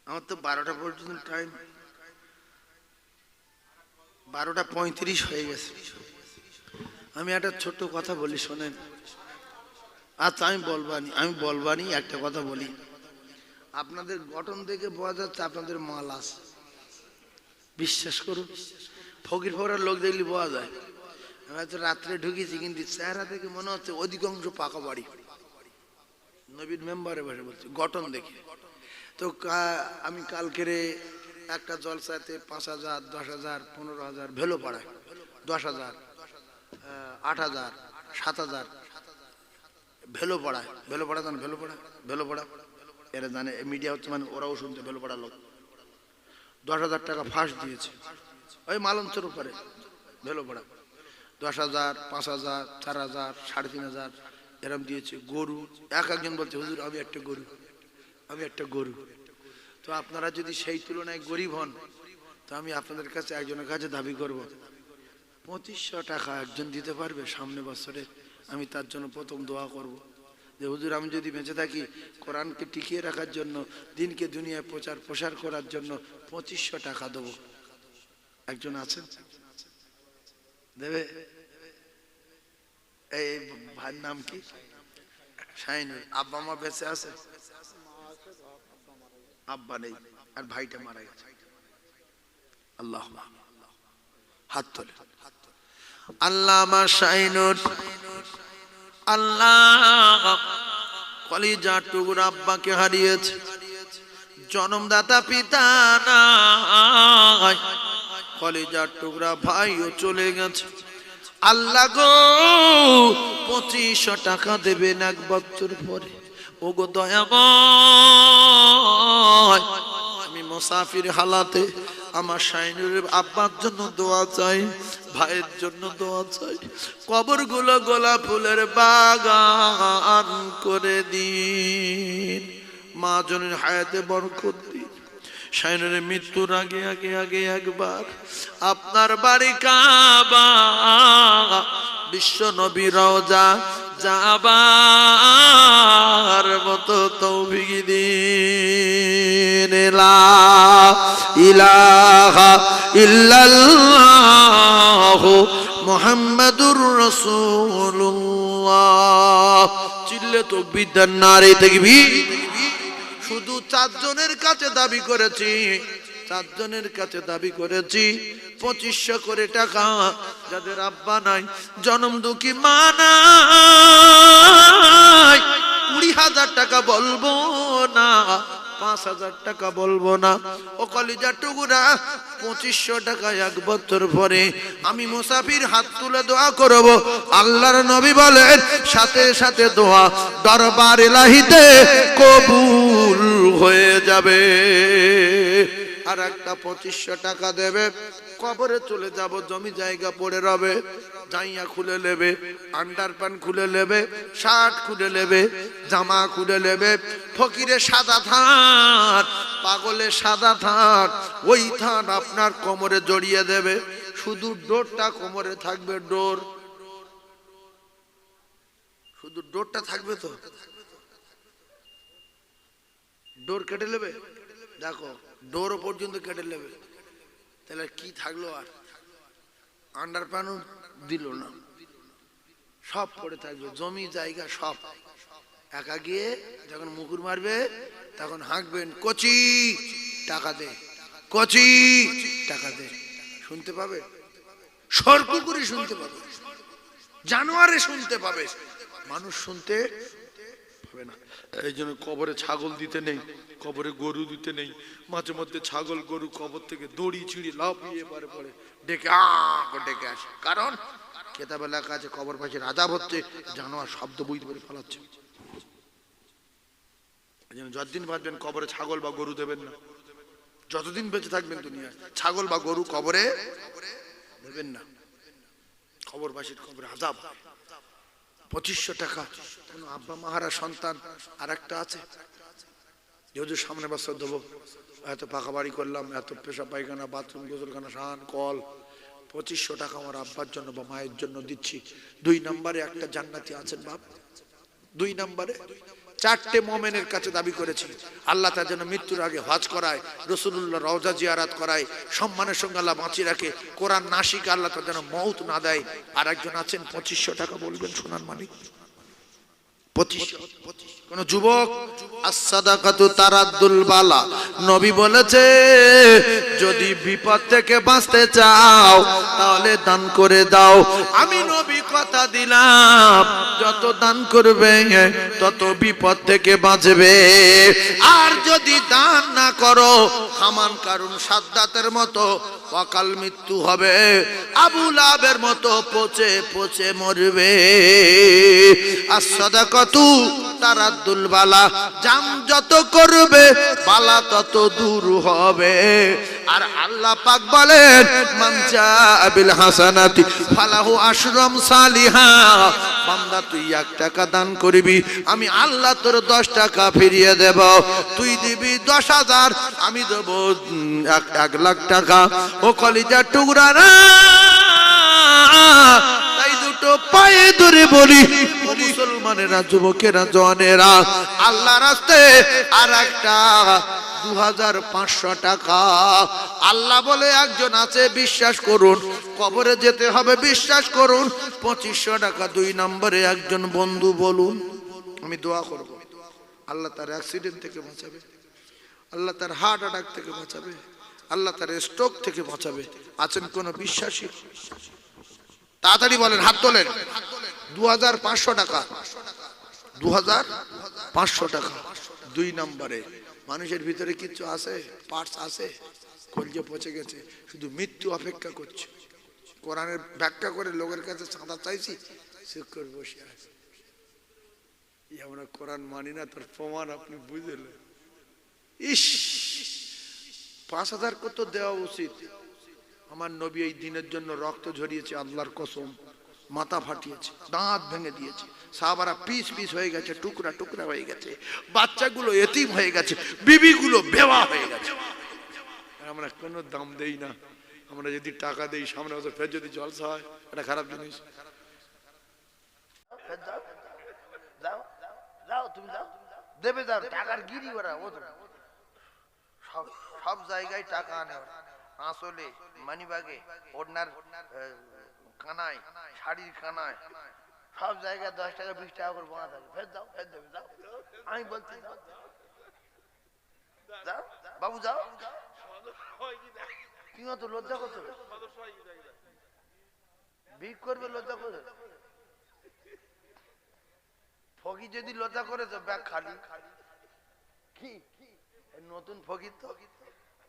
আমার তো 12টা পর্যন্ত টাইম, 12টা 35 হয়ে গেছে। আমি একটা ছোট্ট কথা বলি শোনেন। আচ্ছা আমি বলবানি একটা কথা বলি। আপনাদের গঠন দেখে বোঝা যাচ্ছে আপনাদের মাল আছে, বিশ্বাস করুন। ফকির ফকরের লোক দেখলে বোঝা যায়। আমি হয়তো রাত্রে ঢুকেছি, কিন্তু চেহারা থেকে মনে হচ্ছে অধিকাংশ পাকা বাড়ি। নবীর মেম্বারে বসে বলছি গঠন দেখে। তো আমি কালকেরে একটা জলসাতে 5,000, 10,000, 15,000 ভেলো পাড়ায়, 10,000, 8,000, 7,000 ভেলো পাড়ায়। ভেলো পাড়া জান? ভেলো পাড়া এরা জানে, মিডিয়া হচ্ছে মানে ওরাও শুনতে। ভেলো পাড়া লোক 10,000 টাকা ফাঁস দিয়েছে ওই মালঞ্চের উপরে। ভেলো পাড়া 10,000, 5,000, 4,000, 3,500 এরম দিয়েছে। গরু একজন বলছে হুজুর আমি একটা গরু। তো আপনারা যদি সেই তুলনায় গরিব হন, তো আমি আপনাদের কাছে একজনের কাছে দাবি করব 2,500 টাকা একজন দিতে পারবে সামনে বছরে? আমি তার জন্য প্রথম দোয়া করব যে হুজুর আমি যদি বেঁচে থাকি কোরআনকে টিকিয়ে রাখার জন্য, দিনকে দুনিয়ায় প্রসার করার জন্য 2,500 টাকা দেব। একজন আছেন দেবে? এই ভাইয়ের নাম কি? শাহিনুর। আব্বা মা বেঁচে আছে? আব্বা নেই, আর ভাইটা মারা গেছে। আল্লাহ হাত তোলে। আল্লাহ আমার শাহিনুর, আল্লাহ কলিজা টুকরা আব্বাকে হারিয়েছে, জন্মদাতা পিতা নাই, কলিজার টুকরা ভাইও চলে গেছে। আল্লাহ গো 2,500 টাকা দেবেন 1 বছর পরে। ও গো দয়াময়, আমি মুসাফির হালাতে আমার শাহিনুরের আব্বার জন্য দোয়া চাই, ভাইয়ের জন্য দোয়া চাই। কবরগুলো গোলাপ ফুলের বাগান করে দিন, মা জনের হায়াতে বরকত দিন। শাহিনুরের মৃত্যুর আগে আগে আগে একবার আপনার বাড়ি কাবা, বিশ্ব নবী রওজা যাবার মতো তৌফিক দিন। লা ইলাহা ইল্লাল্লাহ মুহাম্মাদুর রাসূলুল্লাহ। চিল্লে তাকবীর দেন, নারে তাকবীর। শুধু 4 জনের কাছে দাবি করেছি, 4 জনের কাছে দাবি করেছি 2,500 করে টাকা। যাদের আব্বা নাই, জনম দুঃখী মা নাই, 20,000 টাকা বলবো না, 5,000 টাকা বলবো না। ও কলিজার টুকরা 2500 টাকা 1 বছর পরে আমি মুসাফির হাত তুলে দোয়া করব। আল্লাহর নবী বলেন সাথে সাথে দোয়া দরবার ইলাহিতে কবুল হয়ে যাবে। আর একটা 2500 টাকা দেবে, কবরে চলে যাব, জমি জায়গা পড়ে রবে, জাইয়া খুলে নেবে, আন্ডারপ্যান্ট খুলে নেবে, শার্ট খুলে নেবে, জামা খুলে নেবে, ফকিরে সাদা থান, পাগলে সাদা থান, ওই থান আপনার কোমরে জড়িয়ে দেবে, শুধু ডোরটা কোমরে থাকবে, ডোর শুধু ডোরটা থাকবে, তো ডোর কেটে নেবে, দেখো ডোর পর্যন্ত কেটে নেবে, তাহলে কি থাকলো? আর আন্ডারপ্যান্টও দিল না, সব পড়ে থাকবে, জমি জায়গা সব। একা গিয়ে যখন মুকুর মারবে তখন হাঁকবেন, কচি টাকা দে, কচি টাকা দে। শুনতে পাবে, সরকুকুরি শুনতে পাবে, জানোয়ারে শুনতে পাবে, মানুষ শুনতে পাবে না। এই জন্য কবরে ছাগল দিতে নেই, কবরে গরু দিতে নেই। মাঝে মধ্যে ছাগল গরু কবর থেকে দড়ি ছিঁড়ে লাফিয়ে পরে পরে ডেকে ডেকে আসে, কারণ কেতাবে লেখা আছে কবর পাশে আযাব হচ্ছে, জানোয়ার শব্দ বুঝতে পারে ফেলাচ্ছে। এই জন্য যতদিন বাঁচবেন কবরে ছাগল বা গরু দেবেন না, যতদিন বেঁচে থাকবেন দুনিয়ায় ছাগল বা গরু কবরে দেবেন না, কবরবাসীর কবরে আযাব। 2500 টাকা আব্বা মাহারা সন্তান আর একটা আছে, যেহেতু সামনে বছর দেবো, এত পাকা বাড়ি করলাম, এত পেশা পায়খানা, বাথরুম, গোসলখানা, সান, কল, 2500 টাকা আমার আব্বার জন্য বা মায়ের জন্য দিচ্ছি। 2 নম্বরে একটা জান্নাতি আছেন বাপ, 2 নম্বরে 4টে মোমেনের কাছে দাবি করেছি আল্লাহ তার জন্য মৃত্যুর আগে হজ করায়, রাসূলুল্লাহ রওজা জিয়ারাত করায়, সম্মানের সঙ্গে আল্লাহ বাঁচিয়ে রাখে, কোরআন না শিখে আল্লাহ তার জন্য মউত না দেয়। আর একজন আছেন 2500 টাকা বলবেন সোনার মানিক, 2500। কোন যুবক as-সাদাকাতু তারাদ্দুল বালা, নবী বলেছে যদি বিপদ থেকে বাঁচতে চাও তাহলে দান করে দাও। আমি নবী কথা দিলাম যত দান করবে তত বিপদ থেকে বাঁচবে। আর যদি দান না করো হামান কারুন সাদ্দাতের মতো অকাল মৃত্যু হবে, আবু লাহাবের মতো পচে পচে মরবে। as-সাদাকাতু তারাদ্দুল বালা, জাম যত করবে বালা তত দূর হবে। আর আল্লাহ পাক বলেন মান জাআ বিল হাসানাতি ফালাহু আশরাম সালিহা, বান্দা তুই 1 টাকা দান করবি, আমি আল্লাহ তোর 10 টাকা ফিরিয়ে দেব। তুই দিবি 10,000, আমি দেব 1 লাখ টাকা। ও কলিজার টুকরা না, তাই দুটো পায়ে ধরে বলি মুসলমানেরা, যুবকেরা, জওয়ানেরা, আল্লাহ রাস্তায় আর একটা 2500 টাকা। আল্লাহ বলে একজন আছে, বিশ্বাস করুন, কবরে যেতে হবে, বিশ্বাস করুন। 2500 টাকা। 2 নম্বরে একজন বন্ধু বলুন, আমি দোয়া করব আল্লাহ তার অ্যাক্সিডেন্ট থেকে বাঁচাবে, আল্লাহ তার হার্ট অ্যাটাক থেকে বাঁচাবে, আল্লাহ তার স্ট্রোক থেকে বাঁচাবে। আছেন কোন বিশ্বাসী? তাড়াতাড়ি বলেন, হাত তোলেন। 2500 টাকা, 2500 টাকা। 2 নম্বরে মানুষের ভিতরে কিছু আছে, পার্টস আছে, কলজে পচে গেছে, শুধু মৃত্যু অপেক্ষা করছে। কোরআনের ব্যাখ্যা করে লোকের কাছে চাঁদা চাইছি, চুপ করে বসে আছে। আমরা কোরআন মানি না, তার প্রমাণ আপনি বুঝলেন। ইস, 5000 কত দেওয়া উচিত। আমার নবী এই দিনের জন্য রক্ত ঝরিয়েছে, আল্লাহর কসম, মাথা ফাটিয়েছে, দাঁত ভেঙে দিয়েছে, সাহাবারা পিস পিস হয়ে গেছে, টুকরা টুকরা হয়ে গেছে, বাচ্চাগুলো এতিম হয়ে গেছে, বিবিগুলো বেওয়া হয়ে গেছে। আমরা কোনো দাম দেই না। আমরা যদি টাকা দেই, সামনে বছর ফের যদি জলসা হয়, এটা খারাপ জিনিস। তুমি যাও, দেবে যাও, টাকার গিরি ওরা, সব জায়গায় টাকা আনে ওরা, আসলে মানিবাগে, ওড়নার কানায়, শাড়ির কানায়, সব জায়গায় 10 টাকা 20 টাকা করে বোনা থাকে। ফের যাও, ফের দেবে, যাও। আমি বলছি যাও, যাও বাবু যাও। কি তো লজ্জা করছো, ভিক করবে, লজ্জা করবে। ফকি যদি লজ্জা করেছে, ব্যাগ খালি। কি এই নতুন ফকির তো,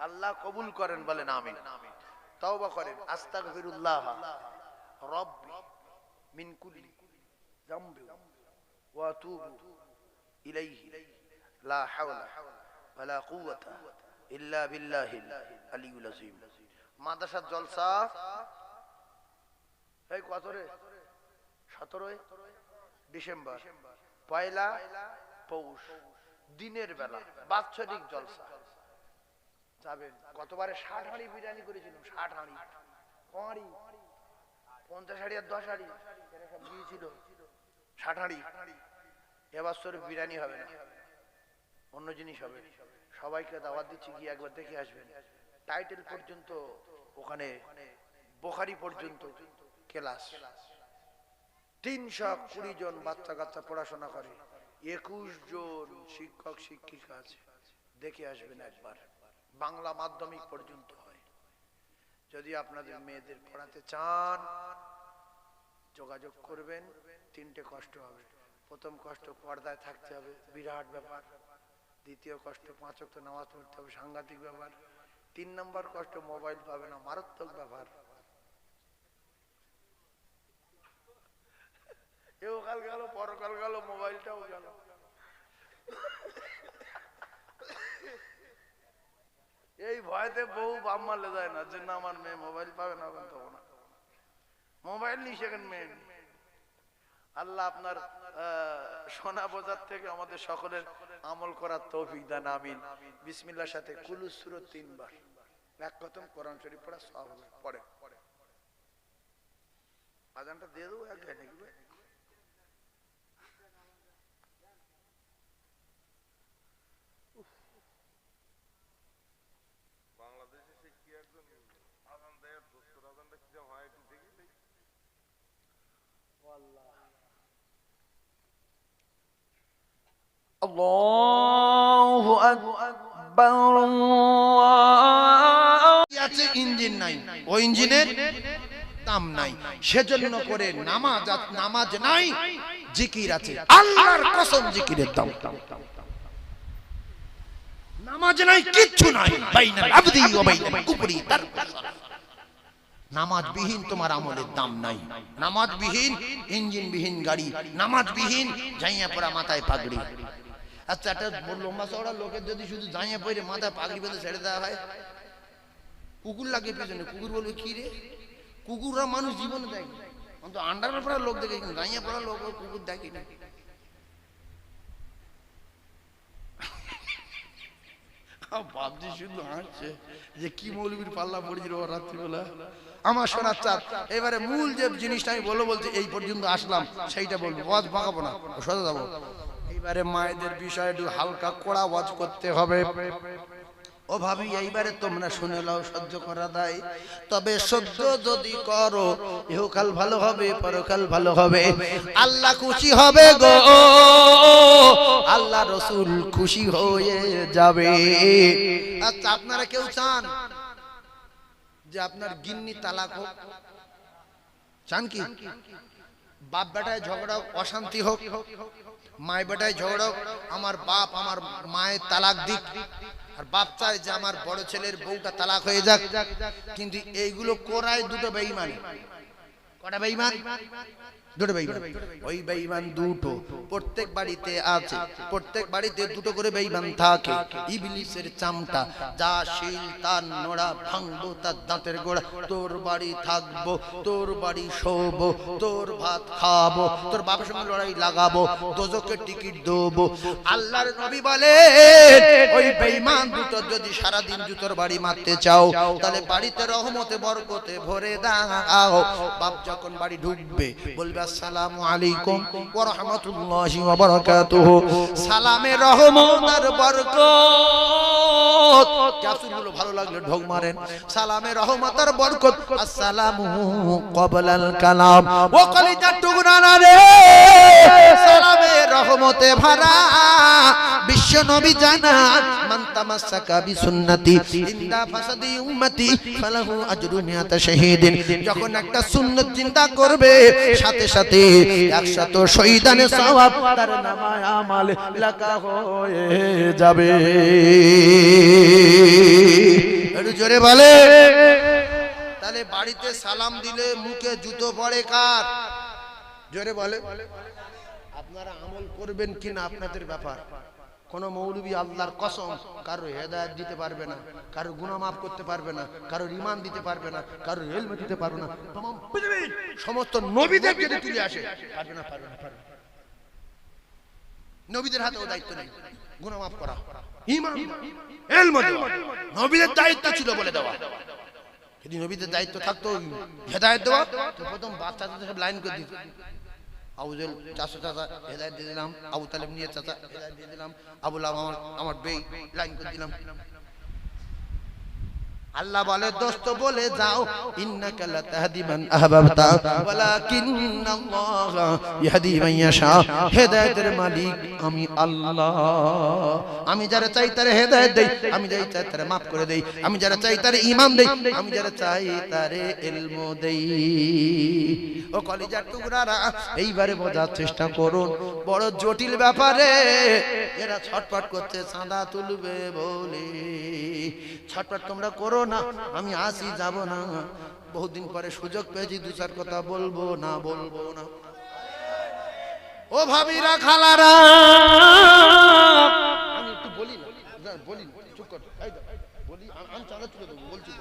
আল্লাহ কবুল করেন বলেন আমিন। তওবা করেন, আস্তাগফিরুল্লাহ রব্বি মিন কুল্লি যামবি ওয়া আতুবু ইলাইহি লা হাওলা ওয়ালা কুওয়াতা ইল্লা বিল্লাহিল আলিয়্যুল আযীম। মাদ্রাসার জলসা এই কত রে? 17 ডিসেম্বর, পয়লা পৌষ, দিনের বেলা বাৎসরিক জলসা যাবেন। গতবারে 60 হাঁড়ি বিরিয়ানি করেছিলাম, 60 হাঁড়ি, হাঁড়ি 50 হাঁড়ি আর 10 হাঁড়ি এরা সব দিয়েছিল, 60 হাঁড়ি। এবার সর বিরিয়ানি হবে না, অন্য জিনিস হবে। সবাইকে দাওয়াত দিচ্ছি, গিয়ে একবার দেখে আসবেন। টাইটেল পর্যন্ত ওখানে, বুখারী পর্যন্ত ক্লাস। 320 জন বাচ্চা কাচ্চা পড়াশোনা করে, 21 জন শিক্ষক শিক্ষিকা আছে। দেখে আসবেন একবার। বাংলা মাধ্যমিক পর্যন্ত হয়। যদি আপনাদের মেয়েদের পড়াতে চান যোগাযোগ করবেন। 3টে কষ্ট হবে। প্রথম কষ্ট পর্দায় থাকতে হবে, বিরাট ব্যাপার। দ্বিতীয় কষ্ট 5 ওয়াক্ত নামাজ পড়তে হবে, সাংঘাতিক ব্যাপার। 3 নম্বর কষ্ট মোবাইল পাবে না, মারাত্মক ব্যাপার। এও কাল গেল, পরকাল গেল, মোবাইলটাও গেল। এই ভয়তে বহু বাপ মারলে যায় না, যে না আমার মেয়ে মোবাইল পাবে না, মোবাইল নিয়ে সেখানে মেয়ে। আল্লাহ আপনার সোনা বাজার থেকে আমাদের সকলের আমল করার তৌফিক দান, আমিন। বিসমিল্লাহর সাথে কুলুস সূরা 3 বার, এক খতম কোরআন শরীফ পড়া সওয়াব হবে। পড়ে আজানটা দিয়ে দেবো এক ঘন্টা কি বাংলাদেশে সে কি একজন আজান দেয়, দোস্তর আজানটা কি হয় একটু দেখি দেখি। আল্লাহু আকবার। আছে ইঞ্জিন নাই, ওই ইঞ্জিনের দাম নাই। সেজন্য করে নামাজ নাই, জিকির আছে। আল্লাহর কসম জিকিরের দাম। নামাজ নাই, কিচ্ছু নাই। বাইনাল আবদি ওয়া বাইনাল কুফরি তারকুস সালাত। নামাজ বিহীন তোমার আমলের দাম নাই। নামাজ বিহীন ইঞ্জিন বিহীন গাড়ি, নামাজ বিহীন জাইয়া পড়া মাথায় পাগড়ি। আচ্ছা, একটা লম্বা চওড়া লোকের যদি শুধু জাইয়া পড়ে মাথায় পাগড়ি বেঁধে ছেড়ে দেওয়া হয়, কুকুর লাগে পিছনে, কুকুর বলবে কি রে? কুকুররা মানুষ জীবনে দেখে, অন্তত আন্ডারওয়্যার পড়া লোক দেখে, কিন্তু জাইয়া পড়া লোক কুকুর দেখে না। ভাবছি শুধু হাসছে যে কি মৌলবীর পাল্লা পড়েছিল রাত্রিবেলা। আমার শোনার চাপ। এবারে মূল যে জিনিসটা আমি বলছি, এই পর্যন্ত আসলাম, সেইটা বলবো, ওয়াজ ভাগাবো না, সোজা যাবো। এইবারে মায়েদের বিষয়ে একটু হালকা কড়া ওয়াজ করতে হবে। ও ভাবি, এইবারে তোমরা শুনে নাও, সহ্য করা দায়। তবে সহ্য যদি করো, ইহকাল ভালো হবে, পরকাল ভালো হবে, আল্লাহ খুশি হবে গো, আল্লাহ রসুল খুশি হয়ে যাবে। আচ্ছা, আপনারা কেউ চান যে আপনার গিন্নি তালাক হোক? চান কি? বাপ বেটায় ঝগড়া হোক, অশান্তি হোক, মায় বেটায় ঝগড়া হোক, আমার বাপ আমার মায়ের তালাক দিক, আর বাপ চায় যে আমার বড় ছেলের বউটা তালাক হয়ে যাক। কিন্তু এইগুলো করায় দুটো বেঈমান। কটা বেঈমান? দুটো বেঈমান। ওই বেঈমান দুটো প্রত্যেক বাড়িতে আছে, প্রত্যেক বাড়িতে দুটো করে বেঈমান থাকে। ইবলিসের চামটা, যা শিল তার নোড়া ভাঙবো, তার দাঁতের গোড়া, তোর বাড়ি থাকবো, তোর বাড়ি শোবো, তোর ভাত খাবো, তোর বাবার সঙ্গে লড়াই লাগাবো, দোজখের টিকিট দেবো। আল্লাহর নবী বলে, ওই বেঈমান দুটো যদি সারাদিন জুতোর বাড়ি মারতে চাও, তাহলে বাড়িতে রহমতে বরকতে ভরে দাও। বাপ যখন বাড়ি ঢুকবে বলবে আসসালামু আলাইকুম ওয়া রাহমাতুল্লাহি ওয়া বারাকাতুহু। সালামে রহমত আর বরকত। ক্যাপসুলগুলো ভালো লাগলে ঢোক মারেন। সালামে রহমত আর বরকত। আসসালামু ক্বাবলাল কালাম। ও কলিজার টুকরা না রে, সালামে রহমতে ভরা বিশ্ব বিশ্ব নবী জানান মান তামাসসাকা বিসুন্নতি ইনদা ফাসাদি উম্মতি ফালাহু আজরু মিয়াত শাহীদিন। যখন একটা সুন্নাত চিন্তা করবে সাথে সাথে 100 শহীদানের সওয়াব তার নামায় আমল লেখা হয়ে যাবে। একটু জোরে বলে। তাহলে বাড়িতে সালাম দিলে মুখে জুতো পড়ে কার? জোরে বলে। আপনারা আমল করবেন কিনা আপনাদের ব্যাপার। কোন মৌলবী আল্লাহর কসম কারো হেদায়েত দিতে পারবে না, কারো গুনাহ মাফ করতে পারবে না, কারো ঈমান দিতে পারবে না, কারো ইলম দিতে পারবে না। तमाम পৃথিবীর সমস্ত নবীদের যদি তুলে আসে পারবে না, পারবে না, পারবে না। নবীদের হাতে ও দায়িত্ব নেই গুনাহ মাফ করা, ঈমান, ইলম দেওয়া। নবীদের দায়িত্ব ছিল বলে দেওয়া। যদি নবীদের দায়িত্ব থাকতো হেদায়েত দেওয়া, তো প্রথম বাচ্চাদের সব লাইন করে দিত। আবুজেল চাচা চাচা হেদায়েত দিয়ে দিলাম, আবু তালেব নিয়ে চাচা হেদায়েত দিয়ে দিলাম, আবুল আমার বেই লাইন করে দিলাম। আল্লাহ বলে দোস্ত বলে যাও ইন্নাকা লাতাহদি মান আহবাবতা ওয়ালাকিন্নাল্লাহ ইয়াহদি মান ইয়াশা। হেদায়েতের মালিক আমি আল্লাহ। আমি যারা চাই তারে হেদায়েত দেই, আমি যারা চাই তারে maaf করে দেই, আমি যারা চাই তারে ঈমান দেই, আমি যারা চাই তারে ইলম দেই। ও কলিজার টুকরারা, এইবারে বোঝার চেষ্টা করুন, বড় জটিল ব্যাপারে এরা ছটপট করতে চাঁদা তুলবে বলে। ছটপট তোমরা করো না, আমি আসি যাব না। বহুদিন পরে সুযোগ পেয়েছি, দু চার কথা বলবো না, বলবো না। ও ভাবিরা খালারা, আমি একটু বলি না, বলি না, চুপ কর, বলি আমি চাঁদা তুলে দেবো, বলছি তো।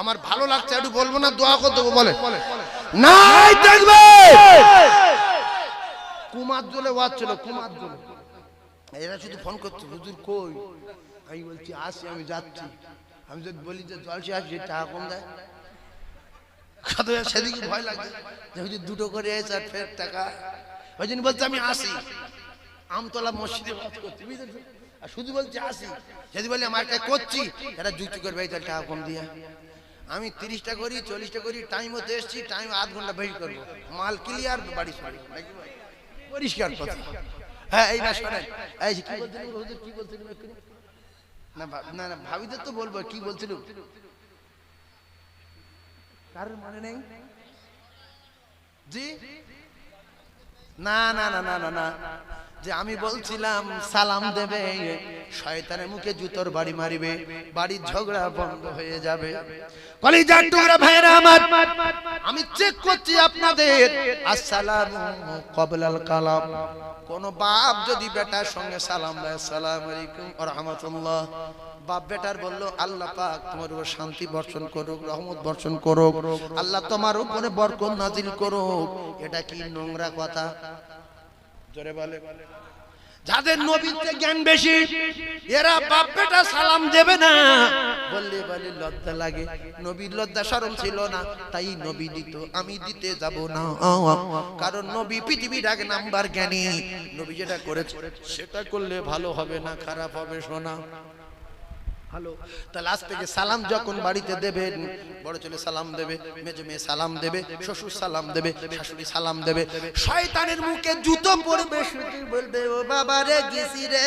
আমার ভালো লাগছে একটু বলবো না, দোয়া করে দেবো বলে নাই দেখবে। কুমার জলে ওয়াজ ছিল, কুমার জলে এরা শুধু ফোন করছে, হুজুর কই? আমি বলছি আসি, আমি যাচ্ছি। আমি যদি বলি যে জলসে আসছি, টাকা কম দেয়, সেদিকে ভয় লাগছে যে হুজুর দুটো করে এসে আর ফের টাকা। ওই জন্য বলছে আমি আসি, আমতলা মসজিদে ওয়াজ করছি, বুঝেছো? আর শুধু বলছি আসি, যদি বলি আমার একটা করছি, এটা যুক্তি করবে এই টাকা কম দিয়ে। আমি 30টা করি, 40টা করি, টাইম হতে এসছি, টাইম আধ ঘন্টা বেশি করবো, মাল ক্লিয়ার, বাড়ি সরি, পরিষ্কার কথা। হ্যাঁ এইবার শোনেন, এই কি বলছিলেন হুজুর, কি বলছিলেন একটু? না না না, ভাবিদের তো বলবো কি বলছিল, কার মনে নেই জি? না না না না না না, যে আমি বলছিলাম সালাম দেবে, শয়তানের মুখে জুতোর বাড়ি মারিবে, বাড়ির ঝগড়া বন্ধ হয়ে যাবে। কলিজার টুকরা ভাইরা আমার, আমি চেক করছি আপনাদের আসসালামু ক্বাবলাল কালাম। কোন বাপ যদি বেটার সঙ্গে সালাম দেয়, আসসালামু আলাইকুম ওয়া রাহমাতুল্লাহ, বাপ বেটার বলল আল্লাহ পাক তোমার উপর শান্তি বর্ষণ করুক, রহমত বর্ষণ করুক, আল্লাহ তোমার উপরে বরকত নাজিল করুক, এটা কি নোংরা কথা? জোরে বলে। যাদের নবীতে জ্ঞান বেশি, এরা বাপ বেটা সালাম দেবে না, বললে বলে লজ্জা লাগে। নবীর লজ্জা শরম ছিল না, তাই নবী দিত, আমি দিতে যাব না। কারণ নবী পৃথিবীর এক নাম্বার জ্ঞানী। নবী যেটা করেছে সেটা করলে ভালো হবে না, খারাপ হবে। শোনা হ্যালো, তাহলে আজ থেকে সালাম যখন বাড়িতে দেবেন, বড় ছেলে সালাম দেবে, মেজো মেয়ে সালাম দেবে, শ্বশুর সালাম দেবে, শাশুড়ি সালাম দেবে। শয়তানের মুখে জুতো পড়বে, শুধু বলবে ও বাবা রে গেছি রে,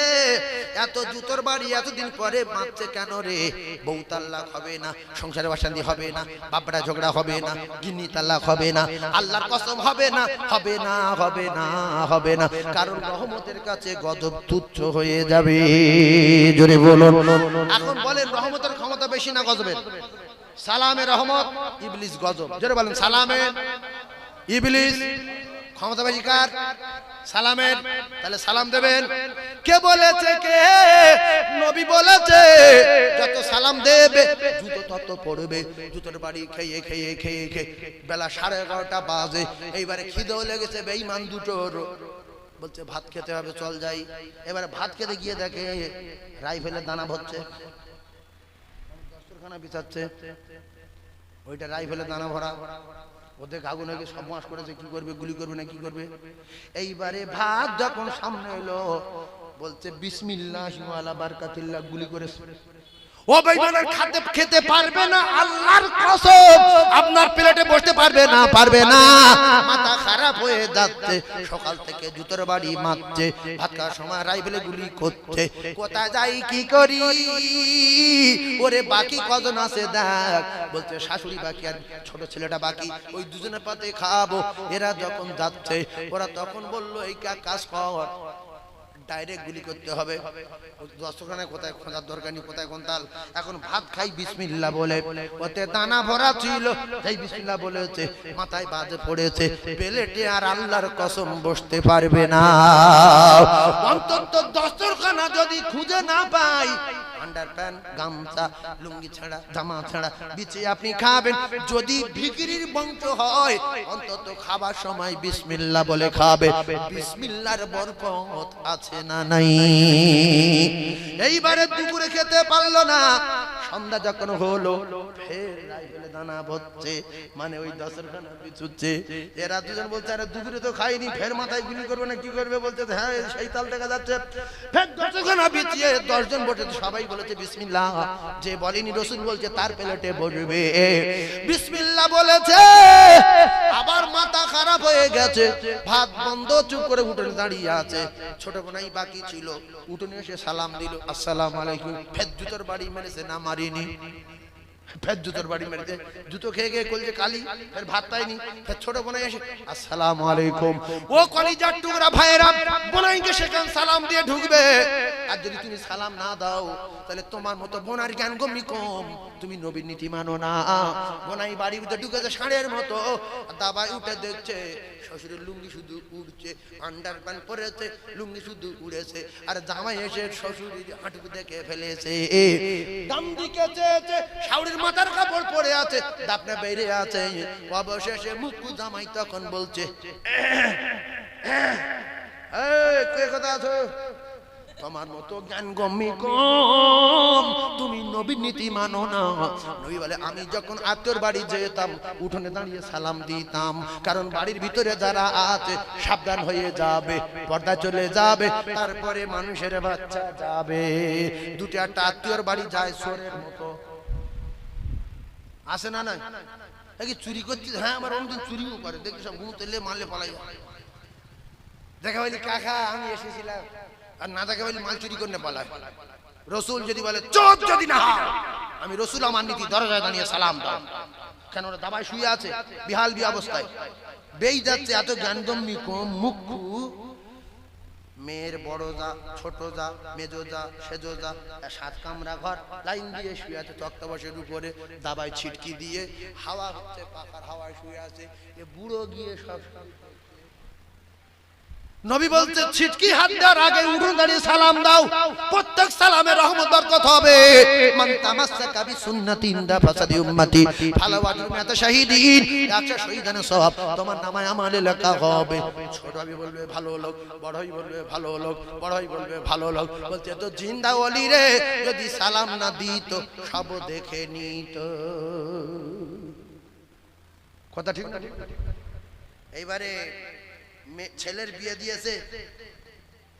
এত জুতোর বাড়ি এতদিন পরে মারছে কেন রে? বউ তাল্লাক হবে না, সংসারে অশান্তি হবে না, বাপরা ঝগড়া হবে না, গিন্নি তাল্লাক হবে না, আল্লাহর কসম হবে না, হবে না, হবে না, হবে না। কারণ রহমতের কাছে গজব তুচ্ছ হয়ে যাবে। জোরে বলুন। এখন বলেন রহমতের ক্ষমতা বেশি না গজবের? সালামের রহমত, ইবলিস গজব। জোরে বলেন সালামের, ইবলিস ক্ষমতা বেশি কার? সালামের। তাহলে সালাম দেবেন। কে বলেছে? কে? নবী বলেছে যত সালাম দেবে জুতো তত পড়বে। জুতোর বাড়ি খেয়ে খেয়ে খেয়ে খেয়ে বেলা 11:30 বাজে, এইবারে খিদেও লেগেছে বেঈমান দুটোর, বলছে ভাত খেতে হবে, চল যাই। এবারে ভাত খেতে গিয়ে দেখে রাইফেলের দানা ভরছে, দস্তরখানা বিছাচ্ছে, ওইটা রাইফেলের দানা ভরা। ওদের আগুন হয়ে সব মাস করেছে, কি করবে, গুলি করবে না কি করবে। এইবারে ভাত যখন সামনে এলো, বলছে বিসমিল্লাহি ওয়ালা বারাকাতিল্লাহ, গুলি করেছে। ও বেঈমানের খেতে পারবে না, আল্লাহর কসম আপনার প্লেটে বসতে পারবে না, পারবে না। মাথা খারাপ হয়ে যাচ্ছে, সকাল থেকে জুতোর বাড়ি মারছে, ভাত খাওয়ার সময় রাইফেলে গুলি করছে, কোথায় যাই কি করি, ওরে বাকি কজন আছে দেখ, বলছে শাশুড়ি বাকি আর ছোট ছেলেটা বাকি, ওই দুজনের পাতে খাবো। এরা যখন যাচ্ছে ওরা তখন বললো এই কাজ কর, ডাইরেক্ট গুলি করতে হবে, দস্তরখানায় কোথায় খোঁজার দরকার নেই, কোথায় কোন তাল, এখন ভাত খাই বিসমিল্লাহ বলে, ওতে দানা ভরা ছিল, এই বিসমিল্লাহ বলেছে, মাথায় বাজে পড়েছে, প্লেটে আর আল্লাহর কসম বসতে পারবে না। অন্তত দস্তরখানা যদি খুঁজে না পাই, আন্ডারপ্যান্ট, গামছা, লুঙ্গি ছাড়া, জামা ছাড়া বিছিয়ে আপনি খাবেন। যদি ভিখিরির বংশ হয় অন্তত খাবার সময় বিসমিল্লাহ বলে খাবে, বিসমিল্লাহর বরকত আছে না নাই? এইবারে দুপুরে খেতে পারলো না, সন্ধ্যা যখন হলো ফের রাইফেলে দানা ভরছে, মানে ওই দস্তরখানা বিছুচ্ছে। এরা দুজন বলছে আরে দুপুরে তো খাইনি, ফের মাথায় গুলি করবে না কি করবে, বলছে হ্যাঁ সেই তাল দেখা যাচ্ছে। ফের দস্তরখানা বিছিয়ে 10 জন বসে, সবাই বলেছে বিসমিল্লাহ, যে বলেনি রসুল বলছে তার প্লেটে বসবে, বিসমিল্লাহ বলেছে, আবার মাথা খারাপ হয়ে গেছে, ভাত বন্ধ, চুপ করে উঠোনে দাঁড়িয়ে আছে। ছোট বোনাই বাকি ছিল, উঠোনে এসে সালাম দিল, আসসালামু আলাইকুম। ফের জুতোর বাড়ি মেরেছে, না মারিনি, ফের জুতোর বাড়ি মেরেছে, জুতো খেয়ে গিয়ে কলজে কালি, ফের ভাত পাইনি, ফের ছোট বোনাই এসে আসসালামু আলাইকুম। ও কলিজার টুকরা ভাইরা, বোনাইকে সেখানে সালাম দিয়ে ঢুকবে, আর যদি তুমি সালাম না দাও তাহলে তোমার মতো বোনার জ্ঞান গম্মি কম, তুমি নবীর নীতি মানো না। বোনাই বাড়ির ভিতরে ঢুকেছে ষাঁড়ের মতো, দাবাই উঠে দেখছে শ্বশুরের লুঙ্গি শুধু উড়ছে, আন্ডারপ্যান্ট পরেছে, লুঙ্গি শুধু উড়েছে, আর জামাই এসে শ্বশুরের হাঁটু দেখে ফেলেছে। ডান দিকে চেয়েছে, শাওড়ির মাথার কাপড় পরে আছে, দাপনা বেড়ে আছে, অবশেষে মুখু জামাই তখন বলছে এই কে কথা আছো, তোমার মতো জ্ঞান গম্মি কম, তুমি নবীর নীতি মানো না। নবী বলে আমি যখন আত্মীয়র বাড়ি যেতাম উঠোনে দাঁড়িয়ে সালাম দিতাম, কারণ বাড়ির ভিতরে যারা আছে সাবধান হয়ে যাবে, পর্দা চলে যাবে, তারপরে মানুষের বাচ্চা যাবে। দুটো একটা আত্মীয়র বাড়ি যায় সোরের মতো, আসে না না কি চুরি করছিস, হ্যাঁ আমার অন্যদিন চুরিও করে, দেখি সব ঘুম তেলে মারলে পালাই, দেখা বলি কাকা আমি এসেছিলাম, আর না দেখা বলি মাল চুরি করে পালায়। রসুল যদি বলে চোর যদি না হয়, আমি রসুল আমার নীতি, দরজায় দাঁড়িয়ে সালাম দাও, কেন ওরা দাবায় শুয়ে আছে বিহাল বি অবস্থায়, বেই যাচ্ছে, এত জ্ঞানগম্যি কম, মুখ্যু। মেয়ের বড় যা, ছোট যা, মেজো যা, সেজো যা, 7 কামরা ঘর, লাইন দিয়ে শুয়ে আছে তক্তাবাসের উপরে, দাবায় ছিটকি দিয়ে হাওয়া হচ্ছে, পাখার হাওয়ায় শুয়ে আছে। এ বুড়ো গিয়ে সব, নবী বলতে ছিটকি হাত দেওয়ার আগে উঠোন দাঁড়িয়ে সালাম দাও, প্রত্যেক সালামে রহমত বরকত হবে। মান তামাসসাকা বিসুন্নতি ইনদা ফাসাদি উম্মতি ফালাহু আজরু মিআতা শাহীদিন, 100 শহীদানের সওয়াব তোমার নামায় আমলে লেখা হবে। ছোট ভাই বলবে ভালো লোক, বড় ভাই বলবে ভালো লোক, বড় ভাই বলবে ভালো লোক, বলতে তো জিন্দা ওলি রে, যদি সালাম না দিত সব দেখে নিত। কথা ঠিক না? এইবারে ছেলের বিয়ে দিয়েছে,